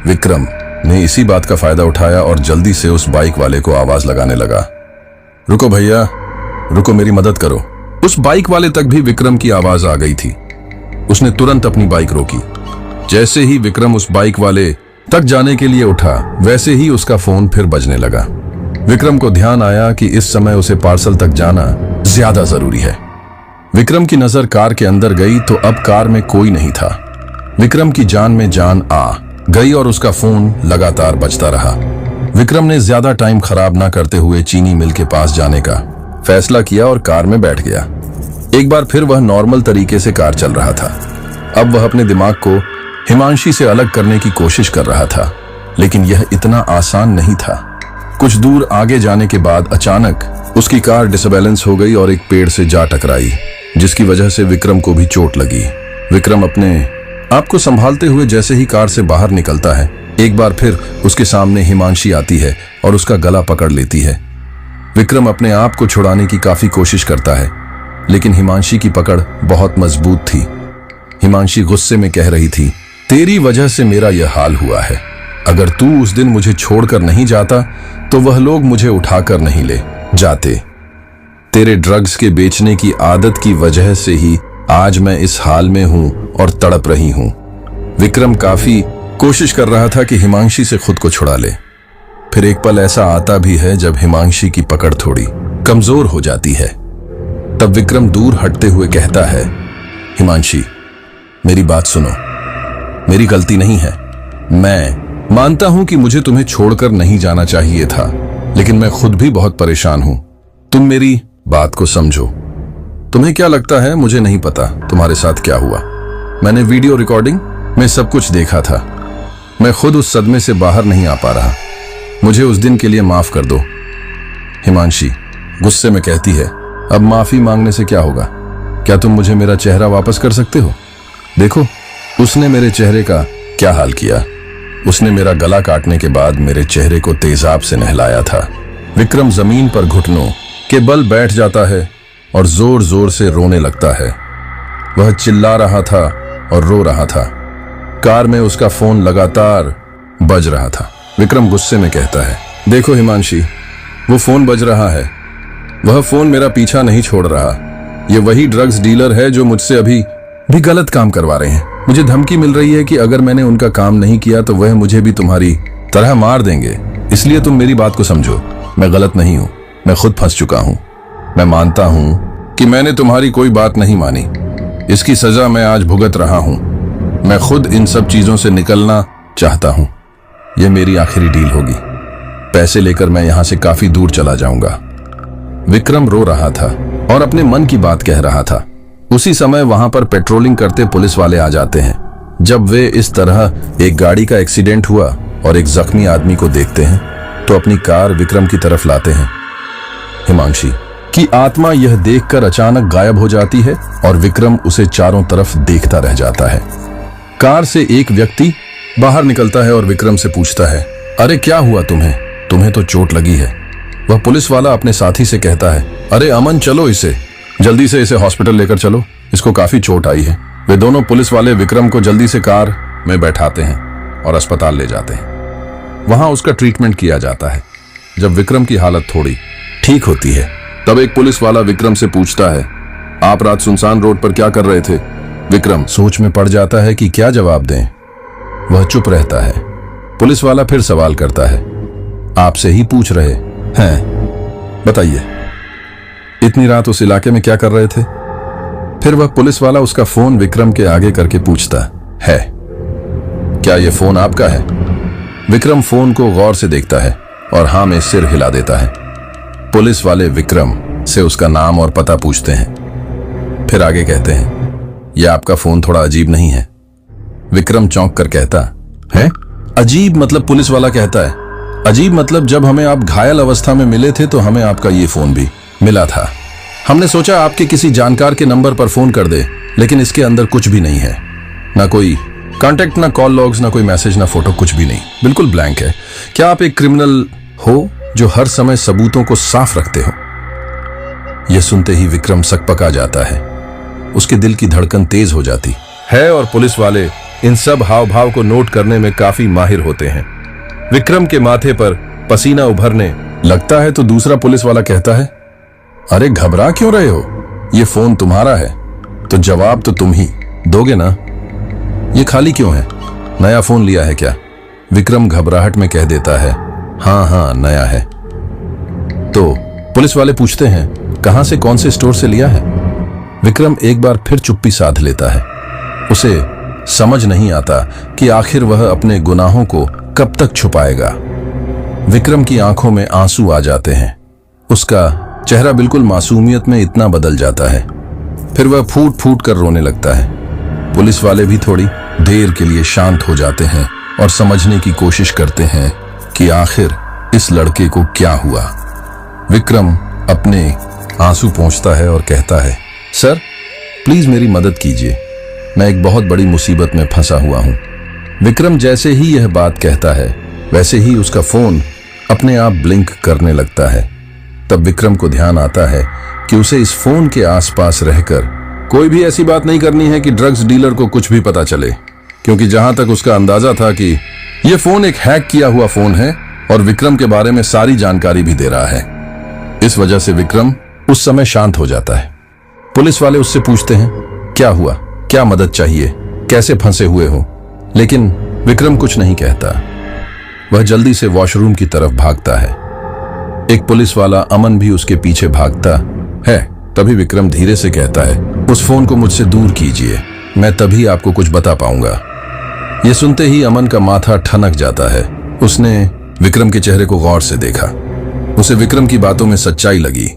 विक्रम ने इसी बात का फायदा उठाया और जल्दी से उस बाइक वाले को आवाज लगाने लगा, रुको भैया, रुको, मेरी मदद करो। उस बाइक वाले तक भी विक्रम की आवाज आ गई थी। उसने तुरंत अपनी बाइक रोकी। जैसे ही विक्रम उस बाइक वाले तक जाने के लिए उठा, वैसे ही उसका फोन फिर बजने लगा। विक्रम को ध्यान आया कि इस समय उसे पार्सल तक जाना ज्यादा जरूरी है। विक्रम की नजर कार के अंदर गई तो अब कार में कोई नहीं था। विक्रम की जान में जान आ गई और उसका फोन लगातार बजता रहा। विक्रम ने ज्यादा टाइम खराब ना करते हुए चीनी मिल के पास जाने का फैसला किया और कार में बैठ गया। एक बार फिर वह नॉर्मल तरीके से कार चल रहा था। अब वह अपने दिमाग को हिमांशी से अलग करने की कोशिश कर रहा था, लेकिन यह इतना आसान नहीं था। कुछ दूर आगे जाने के बाद अचानक उसकी कार डिसबैलेंस हो गई और एक पेड़ से जा टकराई, जिसकी वजह से विक्रम को भी चोट लगी। विक्रम अपने आप को संभालते हुए जैसे ही कार से बाहर निकलता है, एक बार फिर उसके सामने हिमांशी आती है और उसका गला पकड़ लेती है। विक्रम अपने आप को छुड़ाने की काफी कोशिश करता है, लेकिन हिमांशी की पकड़ बहुत मजबूत थी। हिमांशी गुस्से में कह रही थी, तेरी वजह से मेरा यह हाल हुआ है। अगर तू उस दिन मुझे छोड़कर नहीं जाता तो वह लोग मुझे उठाकर नहीं ले जाते। तेरे ड्रग्स के बेचने की आदत की वजह से ही आज मैं इस हाल में हूं और तड़प रही हूं। विक्रम काफी कोशिश कर रहा था कि हिमांशी से खुद को छुड़ा ले। फिर एक पल ऐसा आता भी है जब हिमांशी की पकड़ थोड़ी कमजोर हो जाती है। तब विक्रम दूर हटते हुए कहता है, हिमांशी, मेरी बात सुनो, मेरी गलती नहीं है। मैं मानता हूं कि मुझे तुम्हें छोड़कर नहीं जाना चाहिए था, लेकिन मैं खुद भी बहुत परेशान हूं। तुम मेरी बात को समझो। तुम्हें क्या लगता है मुझे नहीं पता तुम्हारे साथ क्या हुआ, मैंने वीडियो रिकॉर्डिंग में सब कुछ देखा था। मैं खुद उस सदमे से बाहर नहीं आ पा रहा। मुझे उस दिन के लिए माफ कर दो। हिमांशी गुस्से में कहती है, अब माफी मांगने से क्या होगा? क्या तुम मुझे मेरा चेहरा वापस कर सकते हो? देखो उसने मेरे चेहरे का क्या हाल किया। उसने मेरा गला काटने के बाद मेरे चेहरे को तेजाब से नहलाया था। विक्रम जमीन पर घुटनों के बल बैठ जाता है और जोर जोर से रोने लगता है। वह चिल्ला रहा था और रो रहा था। कार में उसका फोन लगातार बज रहा था। विक्रम गुस्से में कहता है, देखो हिमांशी, वो फोन बज रहा है। वह फोन मेरा पीछा नहीं छोड़ रहा। ये वही ड्रग्स डीलर है जो मुझसे अभी भी गलत काम करवा रहे हैं। मुझे धमकी मिल रही है कि अगर मैंने उनका काम नहीं किया तो वह मुझे भी तुम्हारी तरह मार देंगे। इसलिए तुम मेरी बात को समझो। मैं गलत नहीं हूं, मैं खुद फंस चुका हूं। मैं मानता हूं कि मैंने तुम्हारी कोई बात नहीं मानी। इसकी सजा मैं आज भुगत रहा हूं। मैं खुद इन सब चीजों से निकलना चाहता हूं। यह मेरी आखिरी डील होगी। पैसे लेकर मैं यहां से काफी दूर चला जाऊंगा। विक्रम रो रहा था और अपने मन की बात कह रहा था। उसी समय वहां पर पेट्रोलिंग करते पुलिस वाले आ जाते हैं। जब वे इस तरह एक गाड़ी का एक्सीडेंट हुआ और एक जख्मी आदमी को देखते हैं तो अपनी कार विक्रम की तरफ लाते हैं। हिमांशी की आत्मा यह देखकर अचानक गायब हो जाती है और विक्रम उसे चारों तरफ देखता रह जाता है। कार से एक व्यक्ति बाहर निकलता है और विक्रम से पूछता है, अरे क्या हुआ तुम्हें? तुम्हें तो चोट लगी है। वह पुलिस वाला अपने साथी से कहता है, अरे अमन, चलो जल्दी से इसे हॉस्पिटल लेकर चलो, इसको काफी चोट आई है। वे दोनों पुलिस वाले विक्रम को जल्दी से कार में बैठाते हैं और अस्पताल ले जाते हैं। वहां उसका ट्रीटमेंट किया जाता है। जब विक्रम की हालत थोड़ी ठीक होती है तब एक पुलिस वाला विक्रम से पूछता है, आप रात सुनसान रोड पर क्या कर रहे थे? विक्रम सोच में पड़ जाता है कि क्या जवाब दें। वह चुप रहता है। पुलिस वाला फिर सवाल करता है, आपसे ही पूछ रहे हैं, बताइए इतनी रात उस इलाके में क्या कर रहे थे? फिर वह पुलिस वाला उसका फोन विक्रम के आगे करके पूछता है, क्या यह फोन आपका है? विक्रम फोन को गौर से देखता है और हाँ में सिर हिला देता है। पुलिस वाले विक्रम से उसका नाम और पता पूछते हैं। फिर आगे कहते हैं, यह आपका फोन थोड़ा अजीब नहीं है? विक्रम चौंक कर कहता है, अजीब मतलब? पुलिस वाला कहता है, अजीब मतलब जब हमें आप घायल अवस्था में मिले थे तो हमें आपका ये फोन भी मिला था। हमने सोचा आपके किसी जानकार के नंबर पर फोन कर दे, लेकिन इसके अंदर कुछ भी नहीं है। ना कोई कांटेक्ट, ना कॉल लॉग्स, ना कोई मैसेज, ना फोटो, कुछ भी नहीं। बिल्कुल ब्लैंक है। क्या आप एक क्रिमिनल हो जो हर समय सबूतों को साफ रखते हो? यह सुनते ही विक्रम सकपका जाता है। उसके दिल की धड़कन तेज हो जाती है और पुलिस वाले इन सब हाव भाव को नोट करने में काफी माहिर होते हैं। विक्रम के माथे पर पसीना उभरने लगता है तो दूसरा पुलिस वाला कहता है, अरे घबरा क्यों रहे हो? ये फोन तुम्हारा है तो जवाब तो तुम ही दोगे ना। ये खाली क्यों है? नया फोन लिया है क्या? विक्रम घबराहट में कह देता है, हाँ नया है। तो पुलिस वाले पूछते हैं, कहां से, कौन से स्टोर से लिया है? विक्रम एक बार फिर चुप्पी साध लेता है। उसे समझ नहीं आता कि आखिर वह अपने गुनाहों को कब तक छुपाएगा। विक्रम की आंखों में आंसू आ जाते हैं। उसका चेहरा बिल्कुल मासूमियत में इतना बदल जाता है। फिर वह फूट फूट कर रोने लगता है। पुलिस वाले भी थोड़ी देर के लिए शांत हो जाते हैं और समझने की कोशिश करते हैं कि आखिर इस लड़के को क्या हुआ। विक्रम अपने आंसू पोंछता है और कहता है, सर प्लीज मेरी मदद कीजिए, मैं एक बहुत बड़ी मुसीबत में फंसा हुआ हूं। विक्रम जैसे ही यह बात कहता है वैसे ही उसका फोन अपने आप ब्लिंक करने लगता है। तब विक्रम को ध्यान आता है कि उसे इस फोन के आसपास रहकर कोई भी ऐसी बात नहीं करनी है कि ड्रग्स डीलर को कुछ भी पता चले, क्योंकि जहां तक उसका अंदाजा था कि यह फोन एक हैक किया हुआ फोन है और विक्रम के बारे में सारी जानकारी भी दे रहा है। इस वजह से विक्रम उस समय शांत हो जाता है। पुलिस वाले उससे पूछते हैं, क्या हुआ, क्या मदद चाहिए, कैसे फंसे हुए हो? लेकिन विक्रम कुछ नहीं कहता। वह जल्दी से वॉशरूम की तरफ भागता है। एक पुलिस वाला अमन भी उसके पीछे भागता है। तभी विक्रम धीरे से कहता है, उस फोन को मुझसे दूर कीजिए, मैं तभी आपको कुछ बता पाऊंगा। यह सुनते ही अमन का माथा ठनक जाता है। उसने विक्रम के चेहरे को गौर से देखा। उसे विक्रम की बातों में सच्चाई लगी,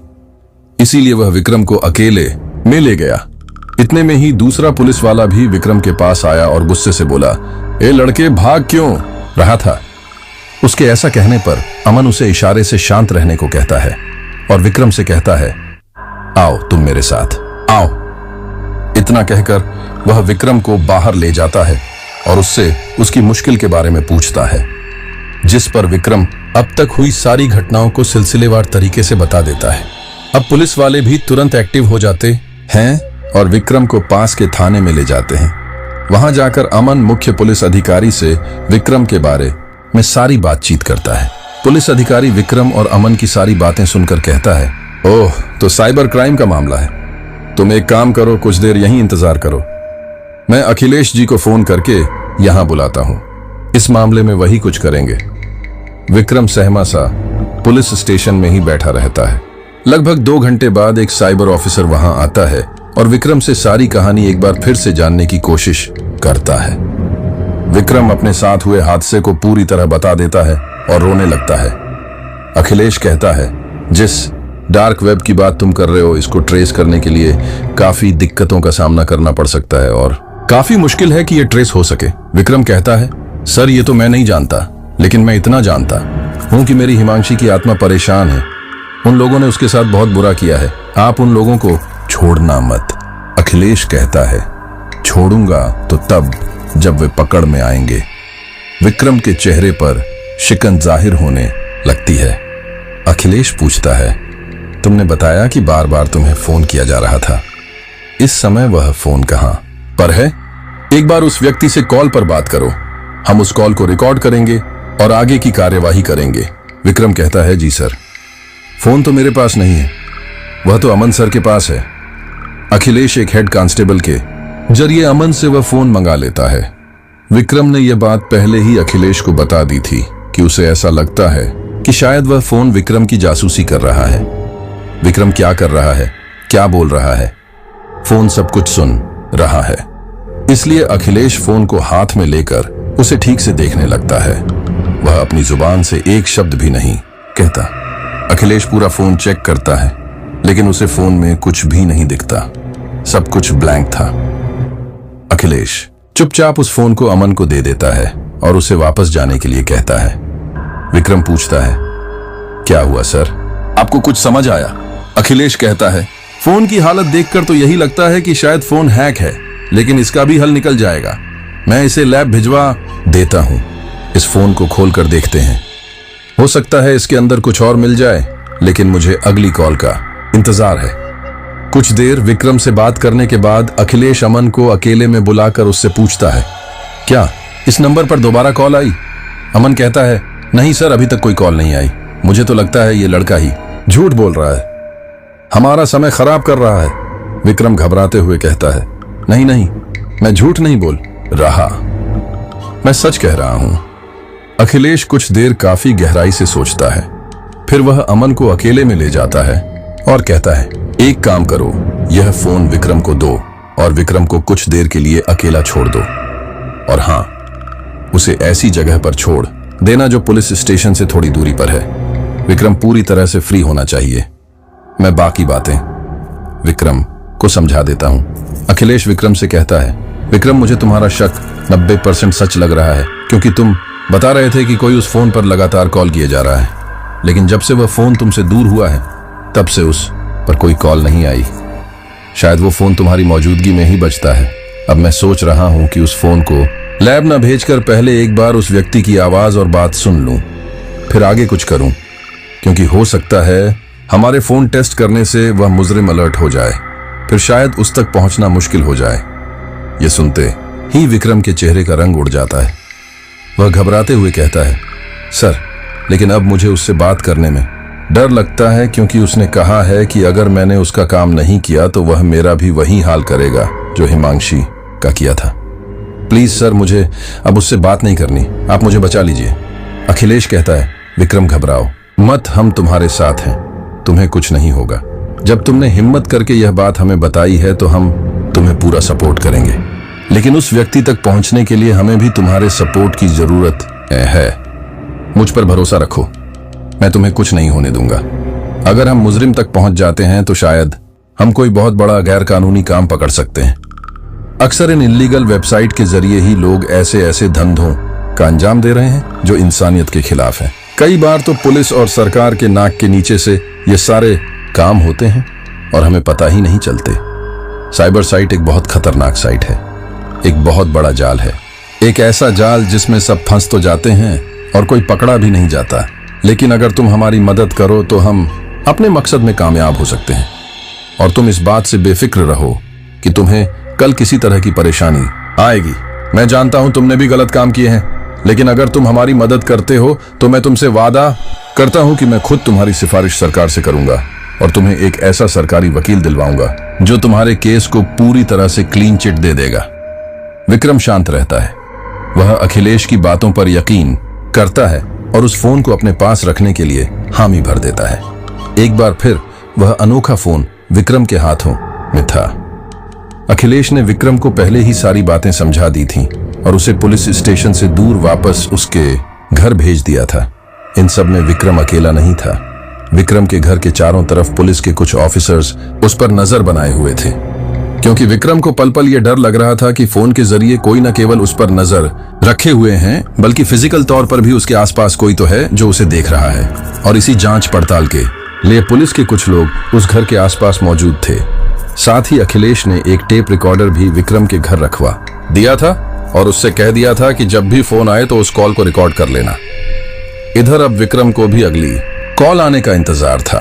इसीलिए वह विक्रम को अकेले में ले गया। इतने में ही दूसरा पुलिस वाला भी विक्रम के पास आया और गुस्से से बोला, ए लड़के, भाग क्यों रहा था? उसके ऐसा कहने पर अमन उसे इशारे से शांत रहने को कहता है और विक्रम से कहता है, आओ तुम मेरे साथ आओ। इतना कहकर वह विक्रम को बाहर ले जाता है और उससे उसकी मुश्किल के बारे में पूछता है, जिस पर विक्रम अब तक हुई सारी घटनाओं को सिलसिलेवार तरीके से बता देता है। अब पुलिस वाले भी तुरंत एक्टिव हो जाते हैं और विक्रम को पास के थाने में ले जाते हैं। वहां जाकर अमन मुख्य पुलिस अधिकारी से विक्रम के बारे में सारी बातचीत करता है। पुलिस अधिकारी विक्रम और अमन की सारी बातें सुनकर कहता है, ओह, तो साइबर क्राइम का मामला है। तुम एक काम करो, कुछ देर यहीं इंतजार करो, मैं अखिलेश जी को फोन करके यहां बुलाता हूं। इस मामले में वही कुछ करेंगे। विक्रम सहमा सा पुलिस स्टेशन में ही बैठा रहता है। लगभग 2 घंटे बाद एक साइबर ऑफिसर वहां आता है और विक्रम से सारी कहानी एक बार फिर से जानने की कोशिश करता है। विक्रम अपने साथ हुए हादसे को पूरी तरह बता देता है और रोने लगता है। अखिलेश कहता है, जिस डार्क वेब की बात तुम कर रहे हो, इसको ट्रेस करने के लिए काफी दिक्कतों का सामना करना पड़ सकता है और काफी मुश्किल है कि ये ट्रेस हो सके। विक्रम कहता है, सर ये तो मैं नहीं जानता, लेकिन मैं इतना जानता हूं कि मेरी हिमांशी की आत्मा परेशान है। उन लोगों ने उसके साथ बहुत बुरा किया है। आप उन लोगों को छोड़ना मत। अखिलेश कहता है, छोड़ूंगा तो तब जब वे पकड़ में आएंगे। विक्रम के चेहरे पर शिकन जाहिर होने लगती है। अखिलेश पूछता है, तुमने बताया कि बार बार तुम्हें फोन किया जा रहा था, इस समय वह फोन कहां पर है? एक बार उस व्यक्ति से कॉल पर बात करो, हम उस कॉल को रिकॉर्ड करेंगे और आगे की कार्यवाही करेंगे। विक्रम कहता है, जी सर, फोन तो मेरे पास नहीं है, वह तो अमन सर के पास है। अखिलेश एक हेड कांस्टेबल के जरिए अमन से वह फोन मंगा लेता है। विक्रम ने यह बात पहले ही अखिलेश को बता दी थी कि उसे ऐसा लगता है कि शायद वह फोन विक्रम की जासूसी कर रहा है। विक्रम क्या कर रहा है, क्या बोल रहा है, फोन सब कुछ सुन रहा है। इसलिए अखिलेश फोन को हाथ में लेकर उसे ठीक से देखने लगता है। वह अपनी जुबान से एक शब्द भी नहीं कहता। अखिलेश पूरा फोन चेक करता है, लेकिन उसे फोन में कुछ भी नहीं दिखता, सब कुछ ब्लैंक था। अखिलेश चुपचाप उस फोन को अमन को दे देता है और उसे वापस जाने के लिए कहता है। विक्रम पूछता है, क्या हुआ सर, आपको कुछ समझ आया? अखिलेश कहता है, फोन की हालत देखकर तो यही लगता है कि शायद फोन हैक है, लेकिन इसका भी हल निकल जाएगा। मैं इसे लैब भिजवा देता हूं, इस फोन को खोलकर देखते हैं, हो सकता है इसके अंदर कुछ और मिल जाए, लेकिन मुझे अगली कॉल का इंतजार है। कुछ देर विक्रम से बात करने के बाद अखिलेश अमन को अकेले में बुलाकर उससे पूछता है, क्या इस नंबर पर दोबारा कॉल आई? अमन कहता है, नहीं सर, अभी तक कोई कॉल नहीं आई। मुझे तो लगता है ये लड़का ही झूठ बोल रहा है, हमारा समय खराब कर रहा है। विक्रम घबराते हुए कहता है, नहीं नहीं, मैं झूठ नहीं बोल रहा, मैं सच कह रहा हूं। अखिलेश कुछ देर काफी गहराई से सोचता है, फिर वह अमन को अकेले में ले जाता है और कहता है, एक काम करो, यह फोन विक्रम को दो और विक्रम को कुछ देर के लिए अकेला छोड़ दो, और हां, उसे ऐसी जगह पर छोड़ देना जो पुलिस स्टेशन से थोड़ी दूरी पर है। विक्रम पूरी तरह से फ्री होना चाहिए, मैं बाकी बातें विक्रम को समझा देता हूं। अखिलेश विक्रम से कहता है, विक्रम, मुझे तुम्हारा शक 90% सच लग रहा है, क्योंकि तुम बता रहे थे कि कोई उस फोन पर लगातार कॉल किया जा रहा है, लेकिन जब से वह फोन तुमसे दूर हुआ है तब से उस पर कोई कॉल नहीं आई। शायद वो फोन तुम्हारी मौजूदगी में ही बजता है। अब मैं सोच रहा हूं कि उस फोन को लैब न भेजकर पहले एक बार उस व्यक्ति की आवाज और बात सुन लूं, फिर आगे कुछ करूं, क्योंकि हो सकता है हमारे फोन टेस्ट करने से वह मुजरिम अलर्ट हो जाए, फिर शायद उस तक पहुंचना मुश्किल हो जाए। यह सुनते ही विक्रम के चेहरे का रंग उड़ जाता है। वह घबराते हुए कहता है, सर, लेकिन अब मुझे उससे बात करने में डर लगता है, क्योंकि उसने कहा है कि अगर मैंने उसका काम नहीं किया तो वह मेरा भी वही हाल करेगा जो हिमांशी का किया था। प्लीज सर, मुझे अब उससे बात नहीं करनी, आप मुझे बचा लीजिए। अखिलेश कहता है, विक्रम घबराओ मत, हम तुम्हारे साथ हैं, तुम्हें कुछ नहीं होगा। जब तुमने हिम्मत करके यह बात हमें बताई है तो हम तुम्हें पूरा सपोर्ट करेंगे, लेकिन उस व्यक्ति तक पहुंचने के लिए हमें भी तुम्हारे सपोर्ट की जरूरत है। मुझ पर भरोसा रखो, मैं तुम्हें कुछ नहीं होने दूंगा। अगर हम मुजरिम तक पहुंच जाते हैं तो शायद हम कोई बहुत बड़ा गैर कानूनी काम पकड़ सकते हैं। अक्सर इन इल्लीगल वेबसाइट के जरिए ही लोग ऐसे ऐसे धंधों का अंजाम दे रहे हैं जो इंसानियत के खिलाफ है। कई बार तो पुलिस और सरकार के नाक के नीचे से ये सारे काम होते हैं और हमें पता ही नहीं चलते। साइबर साइट एक बहुत खतरनाक साइट है, एक बहुत बड़ा जाल है, एक ऐसा जाल जिसमें सब फंस तो जाते हैं और कोई पकड़ा भी नहीं जाता। लेकिन अगर तुम हमारी मदद करो तो हम अपने मकसद में कामयाब हो सकते हैं। और तुम इस बात से बेफिक्र रहो कि तुम्हें कल किसी तरह की परेशानी आएगी। मैं जानता हूं तुमने भी गलत काम किए हैं, लेकिन अगर तुम हमारी मदद करते हो तो मैं तुमसे वादा करता हूं कि मैं खुद तुम्हारी सिफारिश सरकार से करूंगा और तुम्हें एक ऐसा सरकारी वकील दिलवाऊंगा जो तुम्हारे केस को पूरी तरह से क्लीन चिट दे देगा। विक्रम शांत रहता है। वह अखिलेश की बातों पर यकीन करता है और उस फोन को अपने पास रखने के लिए हामी भर देता है। एक बार फिर वह अनोखा फोन विक्रम के हाथों में था। अखिलेश ने विक्रम को पहले ही सारी बातें समझा दी थीं और उसे पुलिस स्टेशन से दूर वापस उसके घर भेज दिया था। इन सब में विक्रम अकेला नहीं था। विक्रम के घर के चारों तरफ पुलिस के कुछ ऑफिसर्स उस पर नजर बनाए हुए थे, क्योंकि विक्रम को पल पल ये डर लग रहा था कि फोन के जरिए कोई न केवल उस पर नजर रखे हुए हैं बल्कि फिजिकल तौर पर भी उसके आसपास कोई तो है जो उसे देख रहा है। और इसी जांच पड़ताल के लिए पुलिस के कुछ लोग उस घर के आसपास मौजूद थे। साथ ही अखिलेश ने एक टेप रिकॉर्डर भी विक्रम के घर रखवा दिया था और उससे कह दिया था कि जब भी फोन आए तो उस कॉल को रिकॉर्ड कर लेना। इधर अब विक्रम को भी अगली कॉल आने का इंतजार था।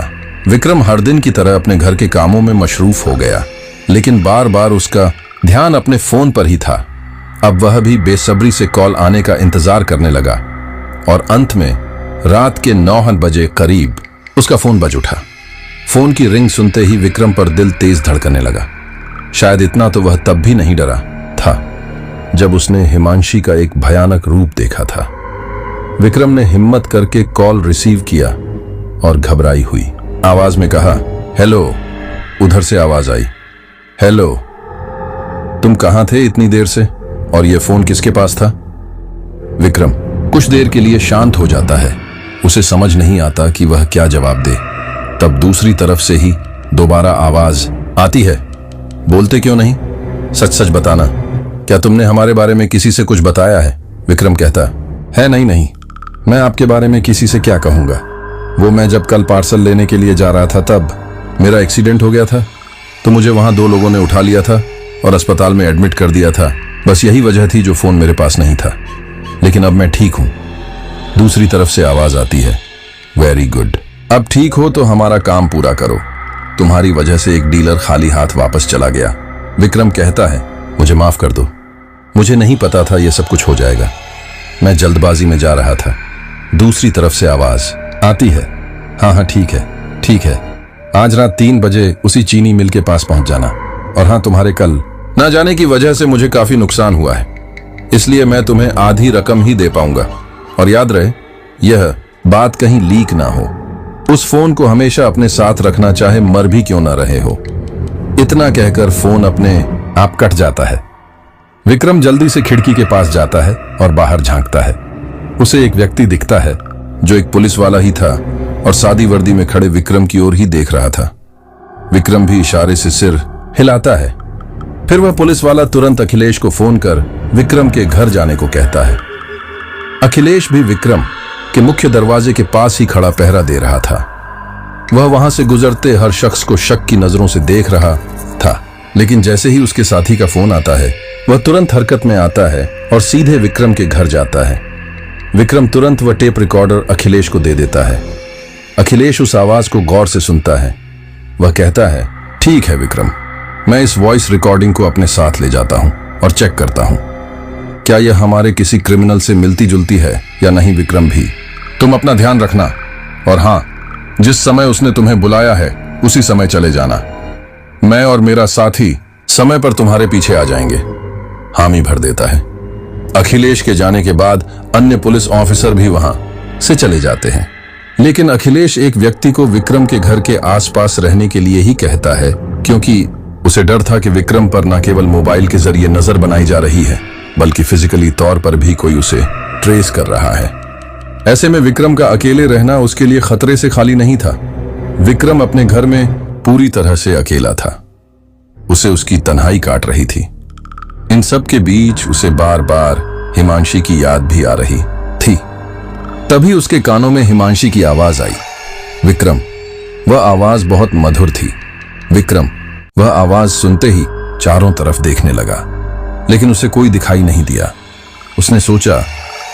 विक्रम हर दिन की तरह अपने घर के कामों में मशरूफ हो गया, लेकिन बार बार उसका ध्यान अपने फोन पर ही था। अब वह भी बेसब्री से कॉल आने का इंतजार करने लगा और अंत में रात के 9 बजे करीब उसका फोन बज उठा। फोन की रिंग सुनते ही विक्रम पर दिल तेज धड़कने लगा। शायद इतना तो वह तब भी नहीं डरा था जब उसने हिमांशी का एक भयानक रूप देखा था। विक्रम ने हिम्मत करके कॉल रिसीव किया और घबराई हुई आवाज में कहा, हेलो। उधर से आवाज आई, हेलो, तुम कहां थे इतनी देर से और यह फोन किसके पास था? विक्रम कुछ देर के लिए शांत हो जाता है। उसे समझ नहीं आता कि वह क्या जवाब दे। तब दूसरी तरफ से ही दोबारा आवाज आती है, बोलते क्यों नहीं? सच सच बताना, क्या तुमने हमारे बारे में किसी से कुछ बताया है? विक्रम कहता है, नहीं, मैं आपके बारे में किसी से क्या कहूंगा। वो मैं जब कल पार्सल लेने के लिए जा रहा था तब मेरा एक्सीडेंट हो गया था, तो मुझे वहां 2 लोगों ने उठा लिया था और अस्पताल में एडमिट कर दिया था। बस यही वजह थी जो फोन मेरे पास नहीं था, लेकिन अब मैं ठीक हूं। दूसरी तरफ से आवाज आती है, वेरी गुड, अब ठीक हो तो हमारा काम पूरा करो। तुम्हारी वजह से एक डीलर खाली हाथ वापस चला गया। विक्रम कहता है, मुझे माफ कर दो, मुझे नहीं पता था यह सब कुछ हो जाएगा, मैं जल्दबाजी में जा रहा था। दूसरी तरफ से आवाज आती है, हाँ ठीक है, आज रात 3 बजे उसी चीनी मिल के पास पहुंच जाना। और हाँ, तुम्हारे कल ना जाने की वजह से मुझे काफी नुकसान हुआ है, इसलिए मैं तुम्हें आधी रकम ही दे पाऊंगा। और याद रहे, यह बात कहीं लीक ना हो। उस फोन को हमेशा अपने साथ रखना, चाहे मर भी क्यों ना रहे हो। इतना कहकर फोन अपने आप कट जाता है। विक्रम जल्दी से खिड़की के पास जाता है और बाहर झांकता है। उसे एक व्यक्ति दिखता है जो एक पुलिस वाला ही था और सादी वर्दी में खड़े विक्रम की ओर ही देख रहा था। विक्रम भी इशारे से सिर हिलाता है। फिर वह पुलिस वाला तुरंत अखिलेश को फोन कर विक्रम के घर जाने को कहता है। अखिलेश भी विक्रम के मुख्य दरवाजे के पास ही खड़ा पहरा दे रहा था। वह वहां से गुजरते हर शख्स को शक की नजरों से देख रहा था, लेकिन जैसे ही उसके साथी का फोन आता है वह तुरंत हरकत में आता है और सीधे विक्रम के घर जाता है। विक्रम तुरंत वह टेप रिकॉर्डर अखिलेश को दे देता है। अखिलेश उस आवाज को गौर से सुनता है। वह कहता है, ठीक है विक्रम, मैं इस वॉइस रिकॉर्डिंग को अपने साथ ले जाता हूं और चेक करता हूं क्या यह हमारे किसी क्रिमिनल से मिलती जुलती है या नहीं। विक्रम भी, तुम अपना ध्यान रखना और हां, जिस समय उसने तुम्हें बुलाया है उसी समय चले जाना। मैं और मेरा साथी समय पर तुम्हारे पीछे आ जाएंगे। हामी भर देता है। अखिलेश के जाने के बाद अन्य पुलिस ऑफिसर भी वहां से चले जाते हैं, लेकिन अखिलेश एक व्यक्ति को विक्रम के घर के आसपास रहने के लिए ही कहता है, क्योंकि उसे डर था कि विक्रम पर न केवल मोबाइल के जरिए नजर बनाई जा रही है बल्कि फिजिकली तौर पर भी कोई उसे ट्रेस कर रहा है। ऐसे में विक्रम का अकेले रहना उसके लिए खतरे से खाली नहीं था। विक्रम अपने घर में पूरी तरह से अकेला था। उसे उसकी तन्हाई काट रही थी। इन सब के बीच उसे बार बार हिमांशी की याद भी आ रही थी। तभी उसके कानों में हिमांशी की आवाज आई, विक्रम। वह आवाज बहुत मधुर थी। विक्रम वह आवाज सुनते ही चारों तरफ देखने लगा, लेकिन उसे कोई दिखाई नहीं दिया। उसने सोचा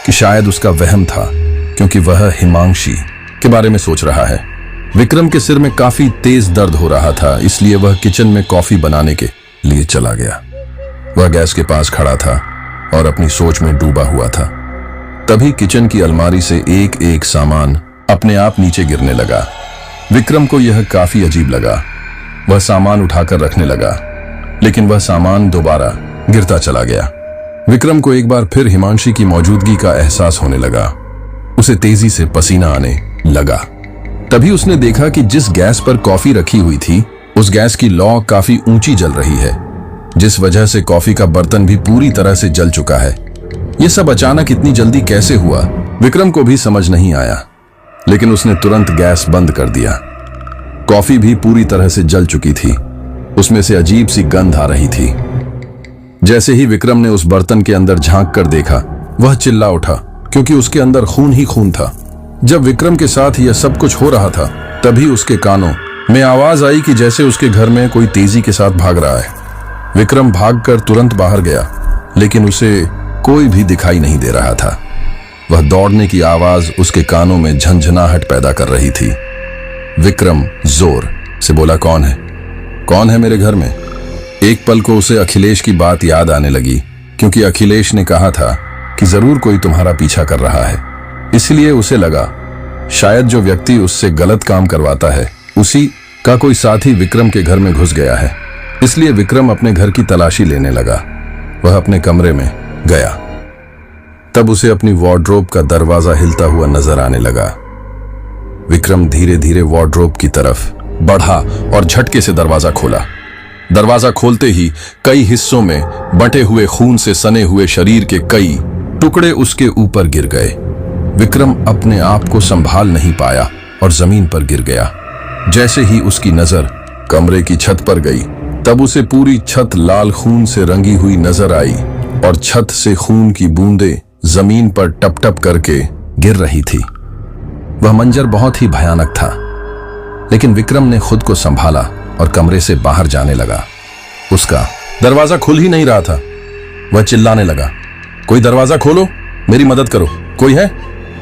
कि शायद उसका वहम था, क्योंकि वह हिमांशी के बारे में सोच रहा है। विक्रम के सिर में काफी तेज दर्द हो रहा था, इसलिए वह किचन में कॉफी बनाने के लिए चला गया। वह गैस के पास खड़ा था और अपनी सोच में डूबा हुआ था। तभी किचन की अलमारी से एक एक सामान अपने आप नीचे गिरने लगा। विक्रम को यह काफी अजीब लगा। वह सामान उठाकर रखने लगा, लेकिन वह सामान दोबारा गिरता चला गया। विक्रम को एक बार फिर हिमांशी की मौजूदगी का एहसास होने लगा। उसे तेजी से पसीना आने लगा। तभी उसने देखा कि जिस गैस पर कॉफी रखी हुई थी, उस गैस की लौ काफी ऊंची जल रही है, जिस वजह से कॉफी का बर्तन भी पूरी तरह से जल चुका है। यह सब अचानक इतनी जल्दी कैसे हुआ, विक्रम को भी समझ नहीं आया, लेकिन उसने तुरंत गैस बंद कर दिया। कॉफी भी पूरी तरह से जल चुकी थी। उसमें से अजीब सी गंध आ रही थी। जैसे ही विक्रम ने उस बर्तन के अंदर झांक कर देखा, वह चिल्ला उठा, क्योंकि उसके अंदर खून ही खून था। जब विक्रम के साथ यह सब कुछ हो रहा था, तभी उसके कानों में आवाज आई कि जैसे उसके घर में कोई तेजी के साथ भाग रहा है। विक्रम भागकर तुरंत बाहर गया, लेकिन उसे कोई भी दिखाई नहीं दे रहा था। वह दौड़ने की आवाज उसके कानों में झंझनाहट पैदा कर रही थी। विक्रम जोर से बोला, कौन है? कौन है मेरे घर में? एक पल को उसे अखिलेश की बात याद आने लगी, क्योंकि अखिलेश ने कहा था कि जरूर कोई तुम्हारा पीछा कर रहा है। इसलिए उसे लगा शायद जो व्यक्ति उससे गलत काम करवाता है, उसी का कोई साथी विक्रम के घर में घुस गया है। इसलिए विक्रम अपने घर की तलाशी लेने लगा। वह अपने कमरे में गया। तब उसे अपनी वार्डरोब का दरवाजा हिलता हुआ नजर आने लगा। विक्रम धीरे धीरे वार्डरोब की तरफ बढ़ा और झटके से दरवाजा खोला। दरवाजा खोलते ही कई हिस्सों में बंटे हुए खून से सने हुए शरीर के कई टुकड़े उसके ऊपर गिर गए। विक्रम अपने आप को संभाल नहीं पाया और जमीन पर गिर गया। जैसे ही उसकी नजर कमरे की छत पर गई, तब उसे पूरी छत लाल खून से रंगी हुई नजर आई और छत से खून की बूंदें जमीन पर टप टप करके गिर रही थी। वह मंजर बहुत ही भयानक था, लेकिन विक्रम ने खुद को संभाला और कमरे से बाहर जाने लगा। उसका दरवाजा खुल ही नहीं रहा था। वह चिल्लाने लगा, कोई दरवाजा खोलो, मेरी मदद करो, कोई है?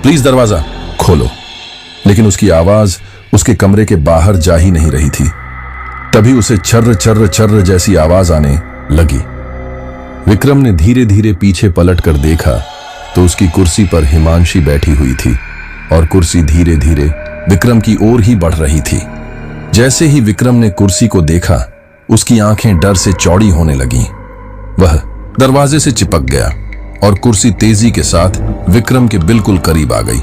प्लीज दरवाजा खोलो। लेकिन उसकी आवाज उसके कमरे के बाहर जा ही नहीं रही थी। तभी उसे छर्र छर्र छर्र जैसी आवाज आने लगी। विक्रम ने धीरे धीरे पीछे पलट कर देखा तो उसकी कुर्सी पर हिमांशी बैठी हुई थी और कुर्सी धीरे धीरे विक्रम की ओर ही बढ़ रही थी। जैसे ही विक्रम ने कुर्सी को देखा, उसकी आंखें डर से चौड़ी होने लगीं। वह दरवाजे से चिपक गया और कुर्सी तेजी के साथ विक्रम के बिल्कुल करीब आ गई।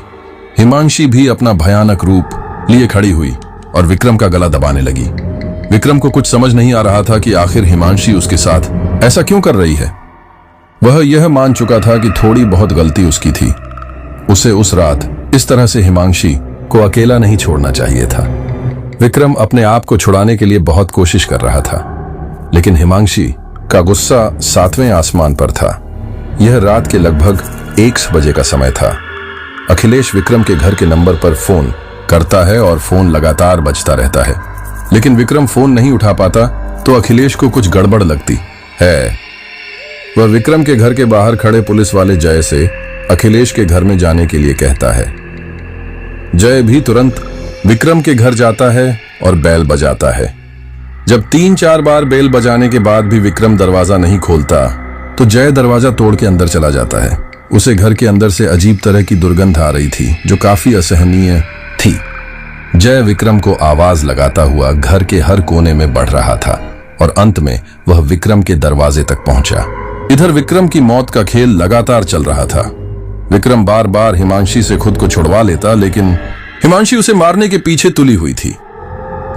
हिमांशी भी अपना भयानक रूप लिए खड़ी हुई और विक्रम का गला दबाने लगी। विक्रम को कुछ समझ नहीं आ रहा था कि आखिर हिमांशी उसके साथ ऐसा क्यों कर रही है। वह यह मान चुका था कि थोड़ी बहुत गलती उसकी थी। उसे उस रात इस तरह से हिमांशी को अकेला नहीं छोड़ना चाहिए था। विक्रम अपने आप को छुड़ाने के लिए बहुत कोशिश कर रहा था, लेकिन हिमांशी का गुस्सा 7वें आसमान पर था। यह रात के लगभग 1 बजे का समय था। अखिलेश विक्रम के घर के नंबर पर फोन करता है और फोन लगातार बजता रहता है, लेकिन विक्रम फोन नहीं उठा पाता तो अखिलेश को कुछ गड़बड़ लगती है। वह विक्रम के घर के बाहर खड़े पुलिस वाले जय से अखिलेश के घर में जाने के लिए कहता है। जय भी तुरंत विक्रम के घर जाता है और बेल बजाता है। जब 3-4 बार बेल बजाने के बाद भी विक्रम दरवाजा नहीं खोलता तो जय दरवाजा तोड़ के अंदर चला जाता है। उसे घर के अंदर से अजीब तरह की दुर्गंध आ रही थी जो काफी असहनीय थी। जय विक्रम को आवाज लगाता हुआ घर के हर कोने में बढ़ रहा था और अंत में वह विक्रम के दरवाजे तक पहुंचा। इधर विक्रम की मौत का खेल लगातार चल रहा था। विक्रम बार बार हिमांशी से खुद को छुड़वा लेता, लेकिन हिमांशी उसे मारने के पीछे तुली हुई थी।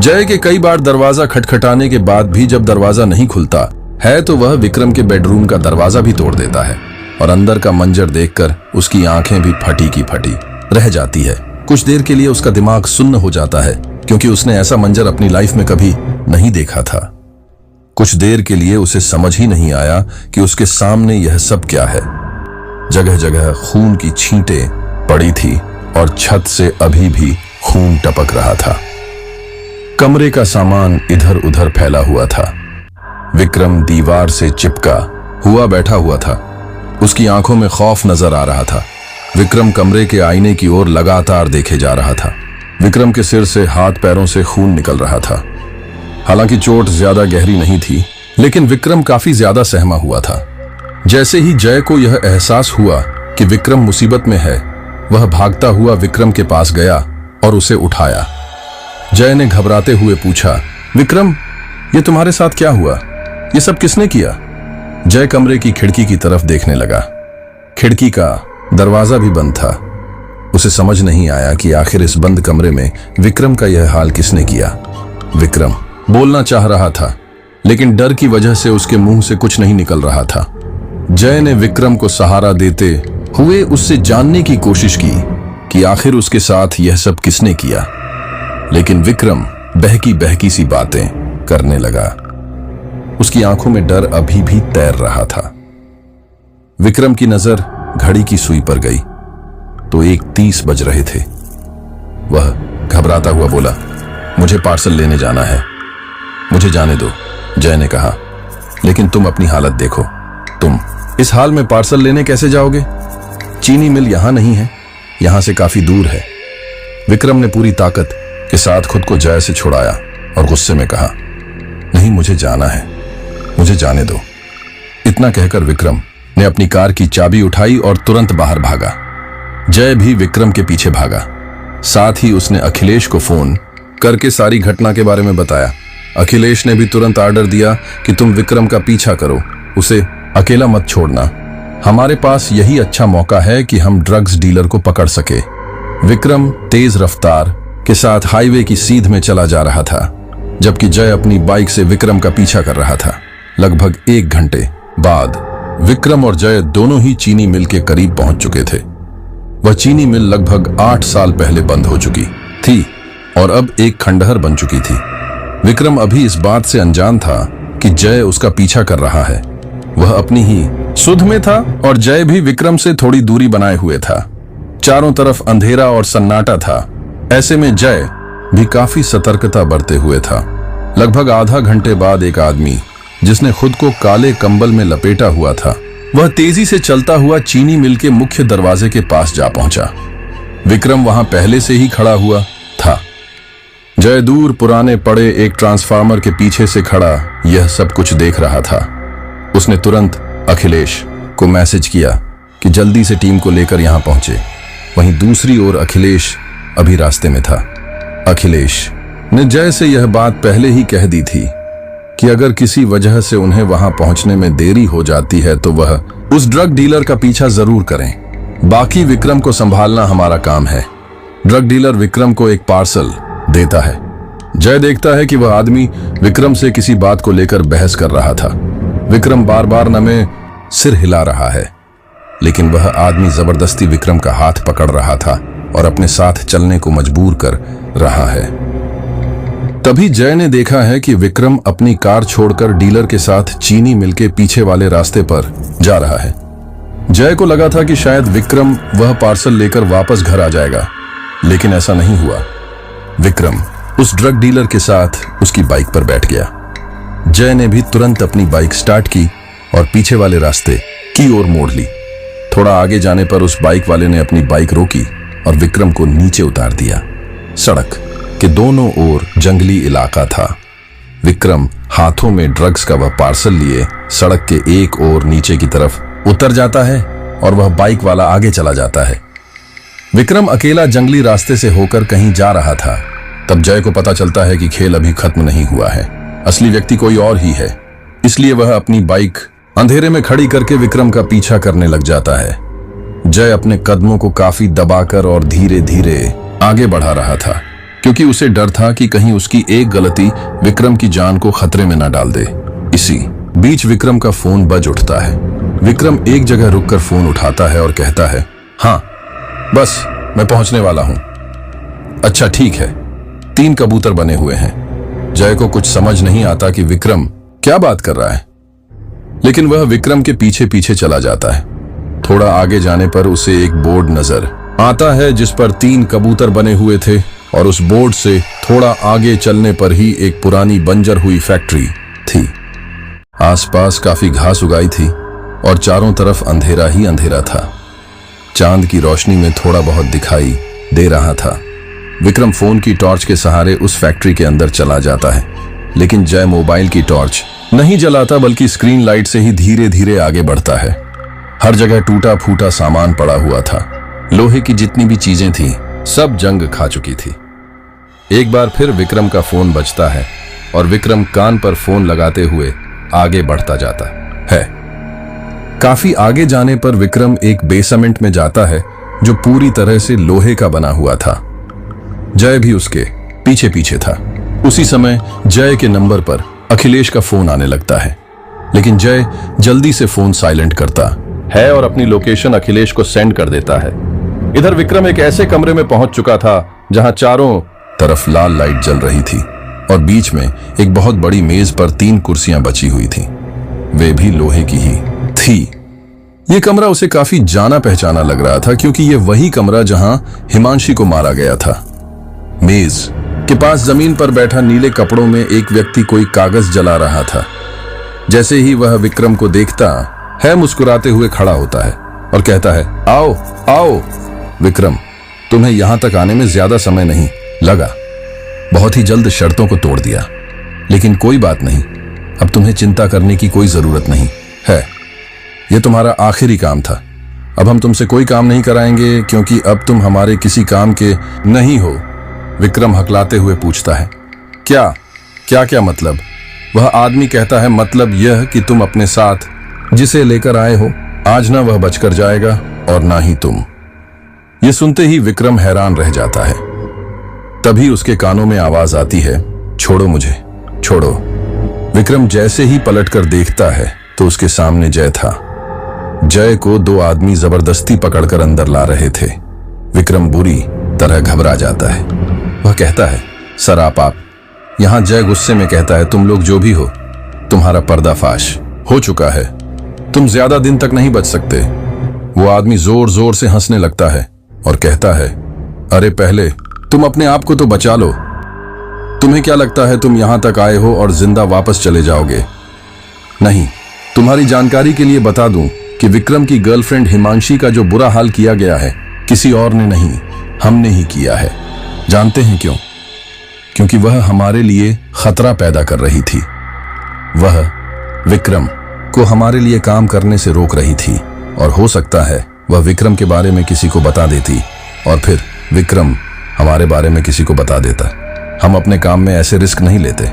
जय के कई बार दरवाजा खटखटाने के बाद भी जब दरवाजा नहीं खुलता है तो वह विक्रम के बेडरूम का दरवाजा भी तोड़ देता है और अंदर का मंजर देखकर उसकी आंखें भी फटी की फटी रह जाती है। कुछ देर के लिए उसका दिमाग सुन्न हो जाता है, क्योंकि उसने ऐसा मंजर अपनी लाइफ में कभी नहीं देखा था। कुछ देर के लिए उसे समझ ही नहीं आया कि उसके सामने यह सब क्या है। जगह जगह खून की छींटें पड़ी थी और छत से अभी भी खून टपक रहा था। कमरे का सामान इधर उधर फैला हुआ था। विक्रम दीवार से चिपका हुआ बैठा हुआ था। उसकी आंखों में खौफ नजर आ रहा था। विक्रम कमरे के आईने की ओर लगातार देखे जा रहा था। विक्रम के सिर से हाथ पैरों से खून निकल रहा था। हालांकि चोट ज्यादा गहरी नहीं थी, लेकिन विक्रम काफी ज्यादा सहमा हुआ था। जैसे ही जय को यह एहसास हुआ कि विक्रम मुसीबत में है, वह भागता हुआ विक्रम के पास गया और उसे उठाया। जय ने घबराते हुए पूछा, विक्रम, ये तुम्हारे साथ क्या हुआ? ये सब किसने किया? जय कमरे की खिड़की की तरफ देखने लगा। खिड़की का दरवाजा भी बंद था। उसे समझ नहीं आया कि आखिर इस बंद कमरे में विक्रम का यह हाल किसने किया। विक्रम बोलना चाह रहा था, लेकिन डर की वजह से उसके मुंह से कुछ नहीं निकल रहा था। जय ने विक्रम को सहारा देते हुए उससे जानने की कोशिश की कि आखिर उसके साथ यह सब किसने किया, लेकिन विक्रम बहकी बहकी सी बातें करने लगा। उसकी आंखों में डर अभी भी तैर रहा था। विक्रम की नजर घड़ी की सुई पर गई तो 1:30 बज रहे थे। वह घबराता हुआ बोला, मुझे पार्सल लेने जाना है, मुझे जाने दो। जय ने कहा, लेकिन तुम अपनी हालत देखो, तुम इस हाल में पार्सल लेने कैसे जाओगे? चीनी मिल यहां नहीं है, यहां से काफी दूर है। विक्रम ने पूरी ताकत के साथ खुद को जय से छुड़ाया और गुस्से में कहा, नहीं, मुझे जाना है, मुझे जाने दो। इतना कहकर विक्रम ने अपनी कार की चाबी उठाई और तुरंत बाहर भागा। जय भी विक्रम के पीछे भागा। साथ ही उसने अखिलेश को फोन करके सारी घटना के बारे में बताया। अखिलेश ने भी तुरंत ऑर्डर दिया कि तुम विक्रम का पीछा करो, उसे अकेला मत छोड़ना। हमारे पास यही अच्छा मौका है कि हम ड्रग्स डीलर को पकड़ सके। विक्रम तेज रफ्तार के साथ हाईवे की सीध में चला जा रहा था, जबकि जय अपनी बाइक से विक्रम का पीछा कर रहा था। लगभग 1 घंटे बाद विक्रम और जय दोनों ही चीनी मिल के करीब पहुंच चुके थे। वह चीनी मिल लगभग 8 साल पहले बंद हो चुकी थी और अब एक खंडहर बन चुकी थी। विक्रम अभी इस बात से अनजान था कि जय उसका पीछा कर रहा है। वह अपनी ही सुध में था और जय भी विक्रम से थोड़ी दूरी बनाए हुए था। चारों तरफ अंधेरा और सन्नाटा था। ऐसे में जय भी काफी सतर्कता बरते हुए था। लगभग आधा घंटे बाद एक आदमी, जिसने खुद को काले कंबल में लपेटा हुआ था, वह तेजी से चलता हुआ चीनी मिल के मुख्य दरवाजे के पास जा पहुंचा। विक्रम वहां पहले से ही खड़ा हुआ था। जय दूर पुराने पड़े एक ट्रांसफार्मर के पीछे से खड़ा यह सब कुछ देख रहा था। उसने तुरंत अखिलेश को मैसेज किया कि जल्दी से टीम को लेकर यहां पहुंचे। वहीं दूसरी ओर अखिलेश अभी रास्ते में था। अखिलेश ने जय से यह बात पहले ही कह दी थी कि अगर किसी वजह से उन्हें वहां पहुंचने में देरी हो जाती है तो वह उस ड्रग डीलर का पीछा जरूर करें। बाकी विक्रम को संभालना हमारा काम है। ड्रग डीलर विक्रम को एक पार्सल देता है। जय देखता है कि वह आदमी विक्रम से किसी बात को लेकर बहस कर रहा था। विक्रम बार बार न में सिर हिला रहा है, लेकिन वह आदमी जबरदस्ती विक्रम का हाथ पकड़ रहा था और अपने साथ चलने को मजबूर कर रहा है। तभी जय ने देखा है कि विक्रम अपनी कार छोड़कर डीलर के साथ चीनी मिल के पीछे वाले रास्ते पर जा रहा है। जय को लगा था कि शायद विक्रम वह पार्सल लेकर वापस घर आ जाएगा, लेकिन ऐसा नहीं हुआ। विक्रम उस ड्रग डीलर के साथ उसकी बाइक पर बैठ गया। जय ने भी तुरंत अपनी बाइक स्टार्ट की और पीछे वाले रास्ते की ओर मोड़ ली। थोड़ा आगे जाने पर उस बाइक वाले ने अपनी बाइक रोकी और विक्रम को नीचे उतार दिया। सड़क के दोनों ओर जंगली इलाका था। विक्रम हाथों में ड्रग्स का वह पार्सल लिए सड़क के एक ओर नीचे की तरफ उतर जाता है और वह बाइक वाला आगे चला जाता है। विक्रम अकेला जंगली रास्ते से होकर कहीं जा रहा था। तब जय को पता चलता है कि खेल अभी खत्म नहीं हुआ है, असली व्यक्ति कोई और ही है। इसलिए वह अपनी बाइक अंधेरे में खड़ी करके विक्रम का पीछा करने लग जाता है। जय अपने कदमों को काफी दबाकर और धीरे धीरे आगे बढ़ा रहा था, क्योंकि उसे डर था कि कहीं उसकी एक गलती विक्रम की जान को खतरे में न डाल दे। इसी बीच विक्रम का फोन बज उठता है। विक्रम एक जगह रुककर फोन उठाता है और कहता है, हाँ बस मैं पहुंचने वाला हूं। अच्छा ठीक है, 3 कबूतर बने हुए हैं। जय को कुछ समझ नहीं आता कि विक्रम क्या बात कर रहा है, लेकिन वह विक्रम के पीछे पीछे चला जाता है। थोड़ा आगे जाने पर उसे एक बोर्ड नजर आता है जिस पर 3 कबूतर बने हुए थे, और उस बोर्ड से थोड़ा आगे चलने पर ही एक पुरानी बंजर हुई फैक्ट्री थी। आसपास काफी घास उगाई थी और चारों तरफ अंधेरा ही अंधेरा था। चांद की रोशनी में थोड़ा बहुत दिखाई दे रहा था। विक्रम फोन की टॉर्च के सहारे उस फैक्ट्री के अंदर चला जाता है, लेकिन जय मोबाइल की टॉर्च नहीं जलाता, बल्कि स्क्रीन लाइट से ही धीरे धीरे आगे बढ़ता है। हर जगह टूटा फूटा सामान पड़ा हुआ था। लोहे की जितनी भी चीजें थी सब जंग खा चुकी थी। एक बार फिर विक्रम का फोन बजता है और विक्रम कान पर फोन लगाते हुए आगे बढ़ता जाता है। काफी आगे जाने पर विक्रम एक बेसमेंट में जाता है जो पूरी तरह से लोहे का बना हुआ था। जय भी उसके पीछे पीछे था। उसी समय जय के नंबर पर अखिलेश का फोन आने लगता है, लेकिन जय जल्दी से फोन साइलेंट करता है और अपनी लोकेशन अखिलेश को सेंड कर देता है। इधर विक्रम एक ऐसे कमरे में पहुंच चुका था जहां चारों तरफ लाल लाइट जल रही थी और बीच में एक बहुत बड़ी मेज पर 3 कुर्सियां बची हुई थी। वे भी लोहे की ही थी। यह कमरा उसे काफी जाना पहचाना लग रहा था, क्योंकि यह वही कमरा जहां हिमांशी को मारा गया था। मेज के पास जमीन पर बैठा नीले कपड़ों में एक व्यक्ति कोई कागज जला रहा था। जैसे ही वह विक्रम को देखता है, मुस्कुराते हुए खड़ा होता है और कहता है, आओ आओ। विक्रम, तुम्हें यहां तक आने में ज्यादा समय नहीं लगा। बहुत ही जल्द शर्तों को तोड़ दिया, लेकिन कोई बात नहीं, अब तुम्हें चिंता करने की कोई जरूरत नहीं है। यह तुम्हारा आखिरी काम था। अब हम तुमसे कोई काम नहीं कराएंगे, क्योंकि अब तुम हमारे किसी काम के नहीं हो। विक्रम हकलाते हुए पूछता है, क्या क्या क्या मतलब? वह आदमी कहता है, मतलब यह कि तुम अपने साथ जिसे लेकर आए हो, आज ना वह बचकर जाएगा और ना ही तुम। यह सुनते ही विक्रम हैरान रह जाता है। तभी उसके कानों में आवाज आती है, छोड़ो मुझे, छोड़ो। विक्रम जैसे ही पलटकर देखता है तो उसके सामने जय था। जय को 2 आदमी जबरदस्ती पकड़कर अंदर ला रहे थे। विक्रम बुरी तरह घबरा जाता है। वह कहता है, सर आप। यहां जय गुस्से में कहता है, तुम लोग जो भी हो, तुम्हारा पर्दाफाश हो चुका है। तुम ज्यादा दिन तक नहीं बच सकते। वो आदमी जोर जोर से हंसने लगता है और कहता है, अरे पहले तुम अपने आप को तो बचा लो। तुम्हें क्या लगता है तुम यहां तक आए हो और जिंदा वापस चले जाओगे? नहीं। तुम्हारी जानकारी के लिए बता दूं कि विक्रम की गर्लफ्रेंड हिमांशी का जो बुरा हाल किया गया है, किसी और ने नहीं, हमने ही किया है। जानते हैं क्यों? क्योंकि वह हमारे लिए खतरा पैदा कर रही थी। वह विक्रम को हमारे लिए काम करने से रोक रही थी, और हो सकता है वह विक्रम के बारे में किसी को बता देती और फिर विक्रम हमारे बारे में किसी को बता देता। हम अपने काम में ऐसे रिस्क नहीं लेते।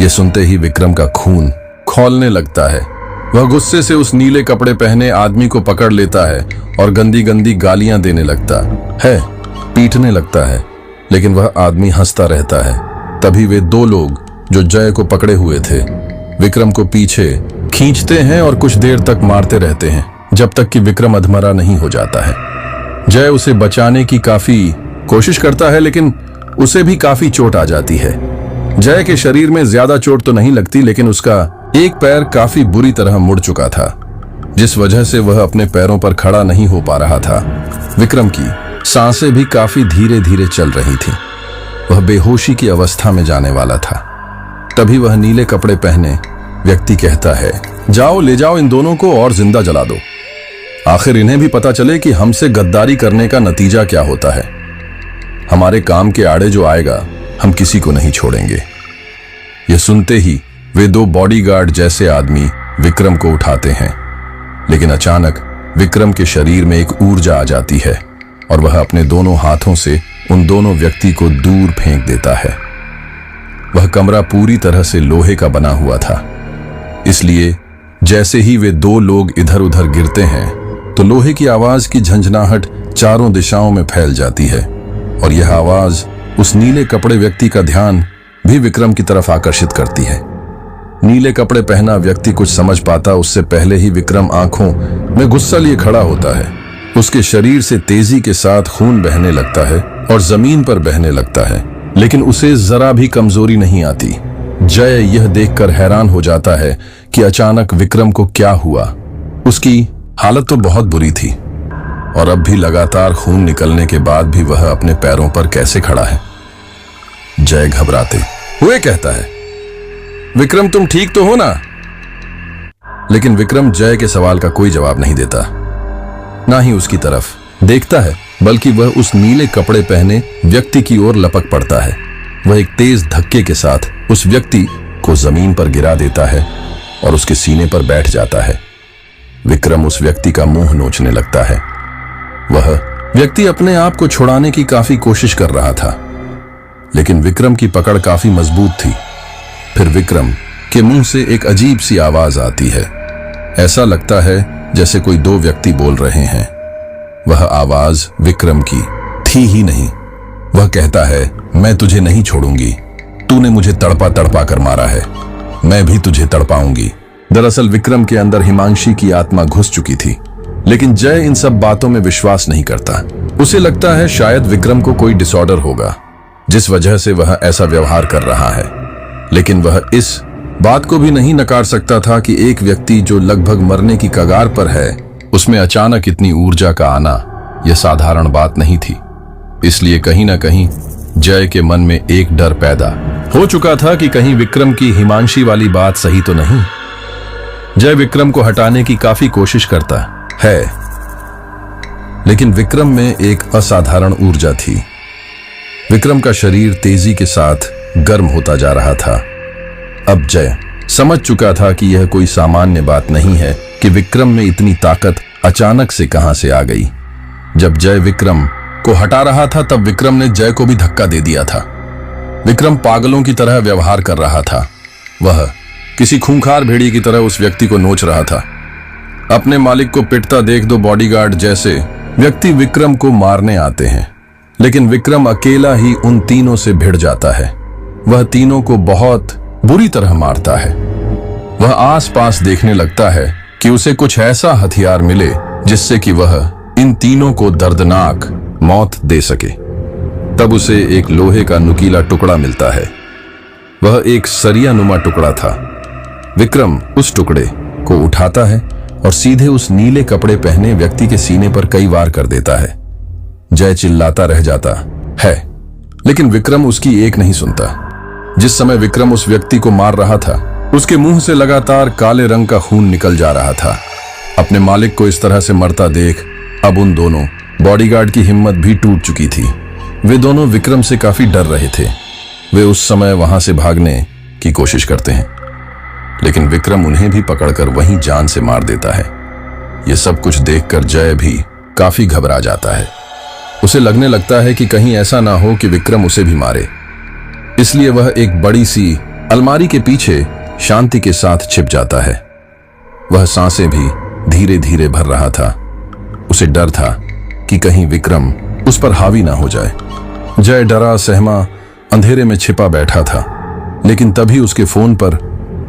यह सुनते ही विक्रम का खून खौलने लगता है। वह गुस्से से उस नीले कपड़े पहने आदमी को पकड़ लेता है और गंदी गंदी गालियां देने लगता है, पीटने लगता है, लेकिन वह आदमी हंसता रहता है। तभी वे 2 लोग जो जय को पकड़े हुए थे, विक्रम को पीछे खींचते हैं और कुछ देर तक मारते रहते हैं, जब तक कि विक्रम अधमरा नहीं हो जाता है। जय उसे बचाने की काफी कोशिश करता है, लेकिन उसे भी काफी चोट आ जाती है। जय के शरीर में ज्यादा चोट तो नहीं लगती, लेकिन उसका एक पैर काफी बुरी तरह मुड़ चुका था, जिस वजह से वह अपने पैरों पर खड़ा नहीं हो पा रहा था। विक्रम की सांसें भी काफी धीरे धीरे चल रही थीं। वह बेहोशी की अवस्था में जाने वाला था। तभी वह नीले कपड़े पहने व्यक्ति कहता है, जाओ ले जाओ इन दोनों को और जिंदा जला दो। आखिर इन्हें भी पता चले कि हमसे गद्दारी करने का नतीजा क्या होता है। हमारे काम के आड़े जो आएगा, हम किसी को नहीं छोड़ेंगे। यह सुनते ही वे 2 बॉडीगार्ड जैसे आदमी विक्रम को उठाते हैं, लेकिन अचानक विक्रम के शरीर में एक ऊर्जा आ जाती है और वह अपने दोनों हाथों से उन दोनों व्यक्ति को दूर फेंक देता है। वह कमरा पूरी तरह से लोहे का बना हुआ था, इसलिए जैसे ही वे 2 लोग इधर उधर गिरते हैं तो लोहे की आवाज की झंझनाहट चारों दिशाओं में फैल जाती है, और यह आवाज उस नीले कपड़े व्यक्ति का ध्यान भी विक्रम की तरफ आकर्षित करती है। नीले कपड़े पहना व्यक्ति कुछ समझ पाता उससे पहले ही विक्रम आंखों में गुस्सा लिए खड़ा होता है। उसके शरीर से तेजी के साथ खून बहने लगता है और जमीन पर बहने लगता है। लेकिन उसे जरा भी कमजोरी नहीं आती। जय यह देखकर हैरान हो जाता है कि अचानक विक्रम को क्या हुआ। उसकी हालत तो बहुत बुरी थी और अब भी लगातार खून निकलने के बाद भी वह अपने पैरों पर कैसे खड़ा है। जय घबराते हुए कहता है, विक्रम तुम ठीक तो हो ना? लेकिन विक्रम जय के सवाल का कोई जवाब नहीं देता, ना ही उसकी तरफ देखता है, बल्कि वह उस नीले कपड़े पहने व्यक्ति की ओर लपक पड़ता है। वह एक तेज धक्के के साथ उस व्यक्ति को जमीन पर गिरा देता है और उसके सीने पर बैठ जाता है। विक्रम उस व्यक्ति का मुंह नोचने लगता है। वह व्यक्ति अपने आप को छुड़ाने की काफी कोशिश कर रहा था, लेकिन विक्रम की पकड़ काफी मजबूत थी। फिर विक्रम के मुंह से एक अजीब सी आवाज आती है। ऐसा लगता है जैसे कोई दो व्यक्ति बोल रहे हैं। वह आवाज विक्रम की थी ही नहीं। वह कहता है, मैं तुझे नहीं छोड़ूंगी, तूने मुझे तड़पा तड़पा कर मारा है, मैं भी तुझे तड़पाऊंगी। दरअसल विक्रम के अंदर हिमांशी की आत्मा घुस चुकी थी, लेकिन जय इन सब बातों में विश्वास नहीं करता। उसे लगता है शायद विक्रम को कोई डिसऑर्डर होगा, जिस वजह से वह ऐसा व्यवहार कर रहा है। लेकिन वह इस बात को भी नहीं नकार सकता था कि एक व्यक्ति जो लगभग मरने की कगार पर है, उसमें अचानक इतनी ऊर्जा का आना यह साधारण बात नहीं थी। इसलिए कहीं ना कहीं जय के मन में एक डर पैदा हो चुका था कि कहीं विक्रम की हिमांशी वाली बात सही तो नहीं। जय विक्रम को हटाने की काफी कोशिश करता है, लेकिन विक्रम में एक असाधारण ऊर्जा थी। विक्रम का शरीर तेजी के साथ गर्म होता जा रहा था। अब जय समझ चुका था कि यह कोई सामान्य बात नहीं है कि विक्रम में इतनी ताकत अचानक से कहां से आ गई। जब जय विक्रम को हटा रहा था, तब विक्रम ने जय को भी धक्का दे दिया था। विक्रम पागलों की तरह व्यवहार कर रहा था। वह किसी खूंखार भेड़िए की तरह उस व्यक्ति को नोच रहा था। अपने मालिक को पिटता देख दो बॉडीगार्ड जैसे व्यक्ति विक्रम को मारने आते हैं, लेकिन विक्रम अकेला ही उन तीनों से भिड़ जाता है। वह तीनों को बहुत बुरी तरह मारता है। वह आसपास देखने लगता है कि उसे कुछ ऐसा हथियार मिले जिससे कि वह इन तीनों को दर्दनाक मौत दे सके। तब उसे एक लोहे का नुकीला टुकड़ा मिलता है। वह एक सरिया नुमा टुकड़ा था। विक्रम उस टुकड़े को उठाता है और सीधे उस नीले कपड़े पहने व्यक्ति के सीने पर कई वार कर देता है। जय चिल्लाता रह जाता है, लेकिन विक्रम उसकी एक नहीं सुनता। जिस समय विक्रम उस व्यक्ति को मार रहा था, उसके मुंह से लगातार काले रंग का खून निकल जा रहा था। अपने मालिक को इस तरह से मरता देख अब उन दोनों बॉडीगार्ड की हिम्मत भी टूट चुकी थी। वे दोनों विक्रम से काफी डर रहे थे। वे उस समय वहां से भागने की कोशिश करते हैं, लेकिन विक्रम उन्हें भी पकड़कर वहीं जान से मार देता है। यह सब कुछ देखकर जय भी काफी घबरा जाता है। उसे लगने लगता है कि कहीं ऐसा ना हो कि विक्रम उसे भी मारे। इसलिए वह एक बड़ी सी अलमारी के पीछे शांति के साथ छिप जाता है। वह सांसें भी धीरे धीरे भर रहा था। उसे डर था कि कहीं विक्रम उस पर हावी ना हो जाए। जय डरा सहमा अंधेरे में छिपा बैठा था, लेकिन तभी उसके फोन पर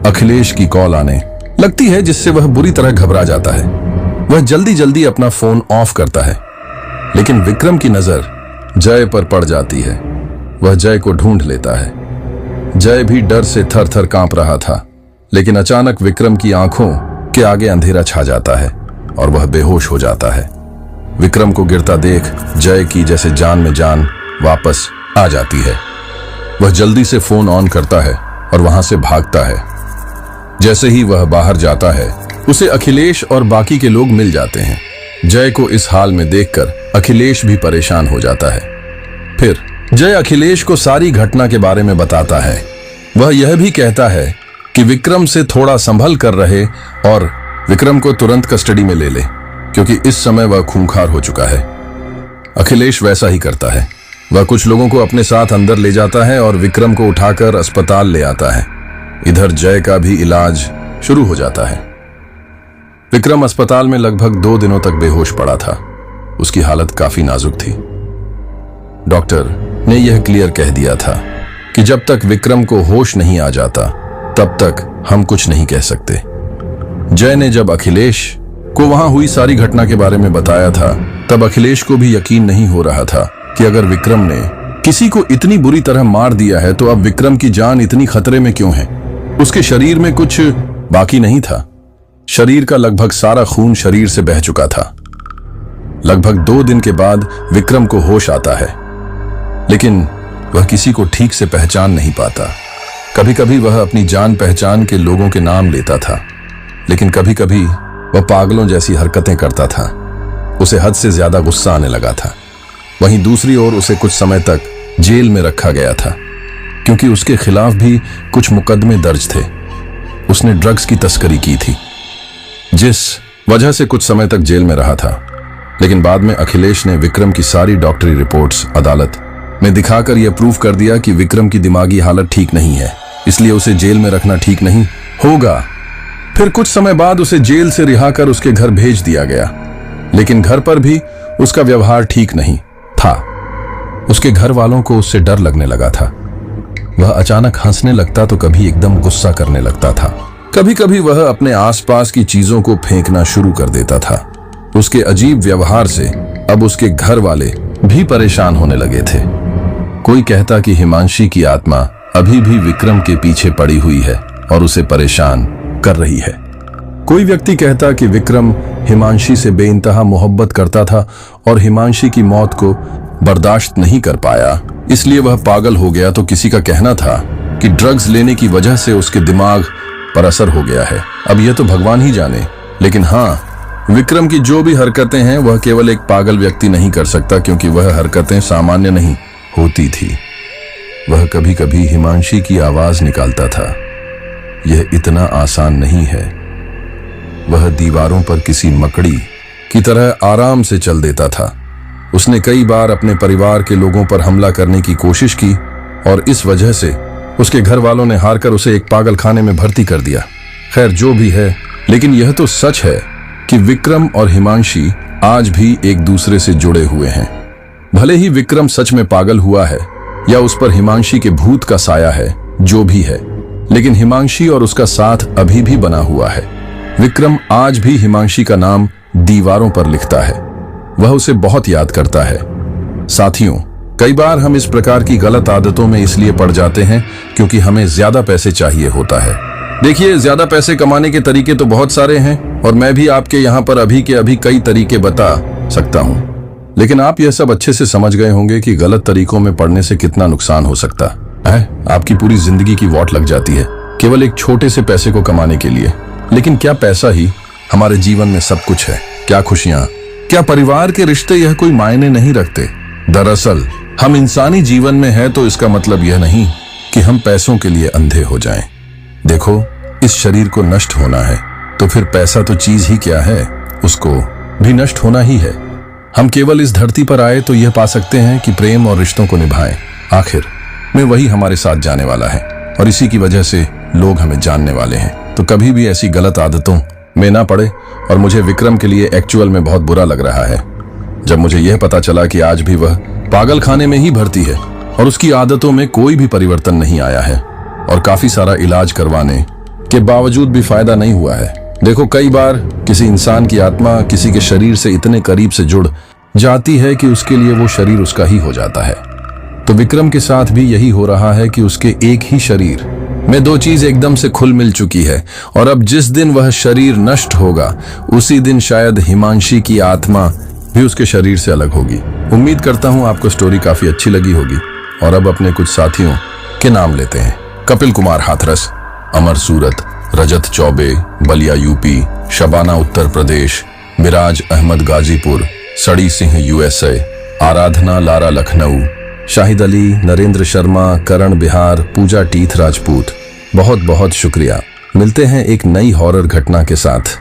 अखिलेश की कॉल आने लगती है, जिससे वह बुरी तरह घबरा जाता है। वह जल्दी जल्दी अपना फोन ऑफ करता है, लेकिन विक्रम की नजर जय पर पड़ जाती है। वह जय को ढूंढ लेता है। जय भी डर से थर थर कांप रहा था, लेकिन अचानक विक्रम की आंखों के आगे अंधेरा छा जाता है और वह बेहोश हो जाता है। विक्रम को गिरता देख जय की जैसे जान में जान वापस आ जाती है। वह जल्दी से फोन ऑन करता है और वहां से भागता है। जैसे ही वह बाहर जाता है, उसे अखिलेश और बाकी के लोग मिल जाते हैं। जय को इस हाल में देखकर अखिलेश भी परेशान हो जाता है। फिर जय अखिलेश को सारी घटना के बारे में बताता है। वह यह भी कहता है कि विक्रम से थोड़ा संभल कर रहे और विक्रम को तुरंत कस्टडी में ले ले, क्योंकि इस समय वह खूंखार हो चुका है। अखिलेश वैसा ही करता है। वह कुछ लोगों को अपने साथ अंदर ले जाता है और विक्रम को उठाकर अस्पताल ले आता है। इधर जय का भी इलाज शुरू हो जाता है। विक्रम अस्पताल में लगभग 2 दिनों तक बेहोश पड़ा था। उसकी हालत काफी नाजुक थी। डॉक्टर ने यह क्लियर कह दिया था कि जब तक विक्रम को होश नहीं आ जाता, तब तक हम कुछ नहीं कह सकते। जय ने जब अखिलेश को वहां हुई सारी घटना के बारे में बताया था, तब अखिलेश को भी यकीन नहीं हो रहा था कि अगर विक्रम ने किसी को इतनी बुरी तरह मार दिया है तो अब विक्रम की जान इतनी खतरे में क्यों है? उसके शरीर में कुछ बाकी नहीं था। शरीर का लगभग सारा खून शरीर से बह चुका था। लगभग 2 दिन के बाद विक्रम को होश आता है, लेकिन वह किसी को ठीक से पहचान नहीं पाता। कभी कभी वह अपनी जान पहचान के लोगों के नाम लेता था, लेकिन कभी कभी वह पागलों जैसी हरकतें करता था। उसे हद से ज्यादा गुस्सा आने लगा था। वहीं दूसरी ओर उसे कुछ समय तक जेल में रखा गया था, क्योंकि उसके खिलाफ भी कुछ मुकदमे दर्ज थे। उसने ड्रग्स की तस्करी की थी, जिस वजह से कुछ समय तक जेल में रहा था। लेकिन बाद में अखिलेश ने विक्रम की सारी डॉक्टरी रिपोर्ट्स अदालत में दिखाकर यह प्रूव कर दिया कि विक्रम की दिमागी हालत ठीक नहीं है, इसलिए उसे जेल में रखना ठीक नहीं होगा। फिर कुछ समय बाद उसे जेल से रिहा कर उसके घर भेज दिया गया, लेकिन घर पर भी उसका व्यवहार ठीक नहीं था। उसके घर वालों को उससे डर लगने लगा था। वह अचानक हंसने लगता तो कभी एकदम गुस्सा करने लगता था। कभी कभी वह अपने आसपास की चीजों को फेंकना शुरू कर देता था। उसके अजीब व्यवहार से अब उसके घर वाले भी परेशान होने लगे थे। कोई कहता कि हिमांशी की आत्मा अभी भी विक्रम के पीछे पड़ी हुई है और उसे परेशान कर रही है। कोई व्यक्ति कहता कि विक्रम हिमांशी से बेइंतहा मोहब्बत करता था और हिमांशी की मौत को बर्दाश्त नहीं कर पाया, इसलिए वह पागल हो गया। तो किसी का कहना था कि ड्रग्स लेने की वजह से उसके दिमाग पर असर हो गया है। अब यह तो भगवान ही जाने, लेकिन हाँ, विक्रम की जो भी हरकतें हैं वह केवल एक पागल व्यक्ति नहीं कर सकता, क्योंकि वह हरकतें सामान्य नहीं होती थी। वह कभी कभी हिमांशी की आवाज निकालता था। यह इतना आसान नहीं है। वह दीवारों पर किसी मकड़ी की तरह आराम से चल देता था। उसने कई बार अपने परिवार के लोगों पर हमला करने की कोशिश की और इस वजह से उसके घर वालों ने हारकर उसे एक पागल खाने में भर्ती कर दिया। खैर, जो भी है, लेकिन यह तो सच है कि विक्रम और हिमांशी आज भी एक दूसरे से जुड़े हुए हैं। भले ही विक्रम सच में पागल हुआ है या उस पर हिमांशी के भूत का साया है, जो भी है, लेकिन हिमांशी और उसका साथ अभी भी बना हुआ है। विक्रम आज भी हिमांशी का नाम दीवारों पर लिखता है। वह उसे बहुत याद करता है। साथियों, कई बार हम इस प्रकार की गलत आदतों में इसलिए पड़ जाते हैं क्योंकि हमें ज्यादा पैसे चाहिए होता है। देखिए, ज्यादा पैसे कमाने के तरीके तो बहुत सारे हैं और मैं भी आपके यहाँ पर अभी के अभी कई तरीके बता सकता हूँ, लेकिन आप यह सब अच्छे से समझ गए होंगे कि गलत तरीकों में पड़ने से कितना नुकसान हो सकता है। आपकी पूरी जिंदगी की वॉट लग जाती है केवल एक छोटे से पैसे को कमाने के लिए। लेकिन क्या पैसा ही हमारे जीवन में सब कुछ है? क्या खुशियां, क्या परिवार के रिश्ते, यह कोई मायने नहीं रखते। दरअसल हम इंसानी जीवन में हैं तो इसका मतलब यह नहीं कि हम पैसों के लिए अंधे हो जाएं। देखो, इस शरीर को नष्ट होना है तो फिर पैसा तो चीज ही क्या है, उसको भी नष्ट होना ही है। हम केवल इस धरती पर आए तो यह पा सकते हैं कि प्रेम और रिश्तों को निभाएं। आखिर में वही हमारे साथ जाने वाला है और इसी की वजह से लोग हमें जानने वाले हैं। तो कभी भी ऐसी गलत आदतों में ना पड़े। और मुझे विक्रम के लिए एक्चुअल में बहुत बुरा लग रहा है जब मुझे यह पता चला कि आज भी वह पागल खाने में ही भर्ती है और उसकी आदतों में कोई भी परिवर्तन नहीं आया है और काफी सारा इलाज करवाने के बावजूद भी फायदा नहीं हुआ है। देखो, कई बार किसी इंसान की आत्मा किसी के शरीर से इतने करीब से जुड़ जाती है कि उसके लिए वो शरीर उसका ही हो जाता है। तो विक्रम के साथ भी यही हो रहा है कि उसके एक ही शरीर में 2 चीज एकदम से खुल मिल चुकी है और अब जिस दिन वह शरीर नष्ट होगा उसी दिन शायद हिमांशी की आत्मा भी उसके शरीर से अलग होगी। उम्मीद करता हूं आपको स्टोरी काफी अच्छी लगी होगी। और अब अपने कुछ साथियों के नाम लेते हैं। कपिल कुमार हाथरस, अमर सूरत, रजत चौबे बलिया यूपी, शबाना उत्तर प्रदेश, मिराज अहमद गाजीपुर, सड़ी सिंह यूएसए, आराधना लारा लखनऊ, शाहिद अली, नरेंद्र शर्मा, करण बिहार, पूजा टीथ राजपूत। बहुत बहुत शुक्रिया। मिलते हैं एक नई हॉरर घटना के साथ।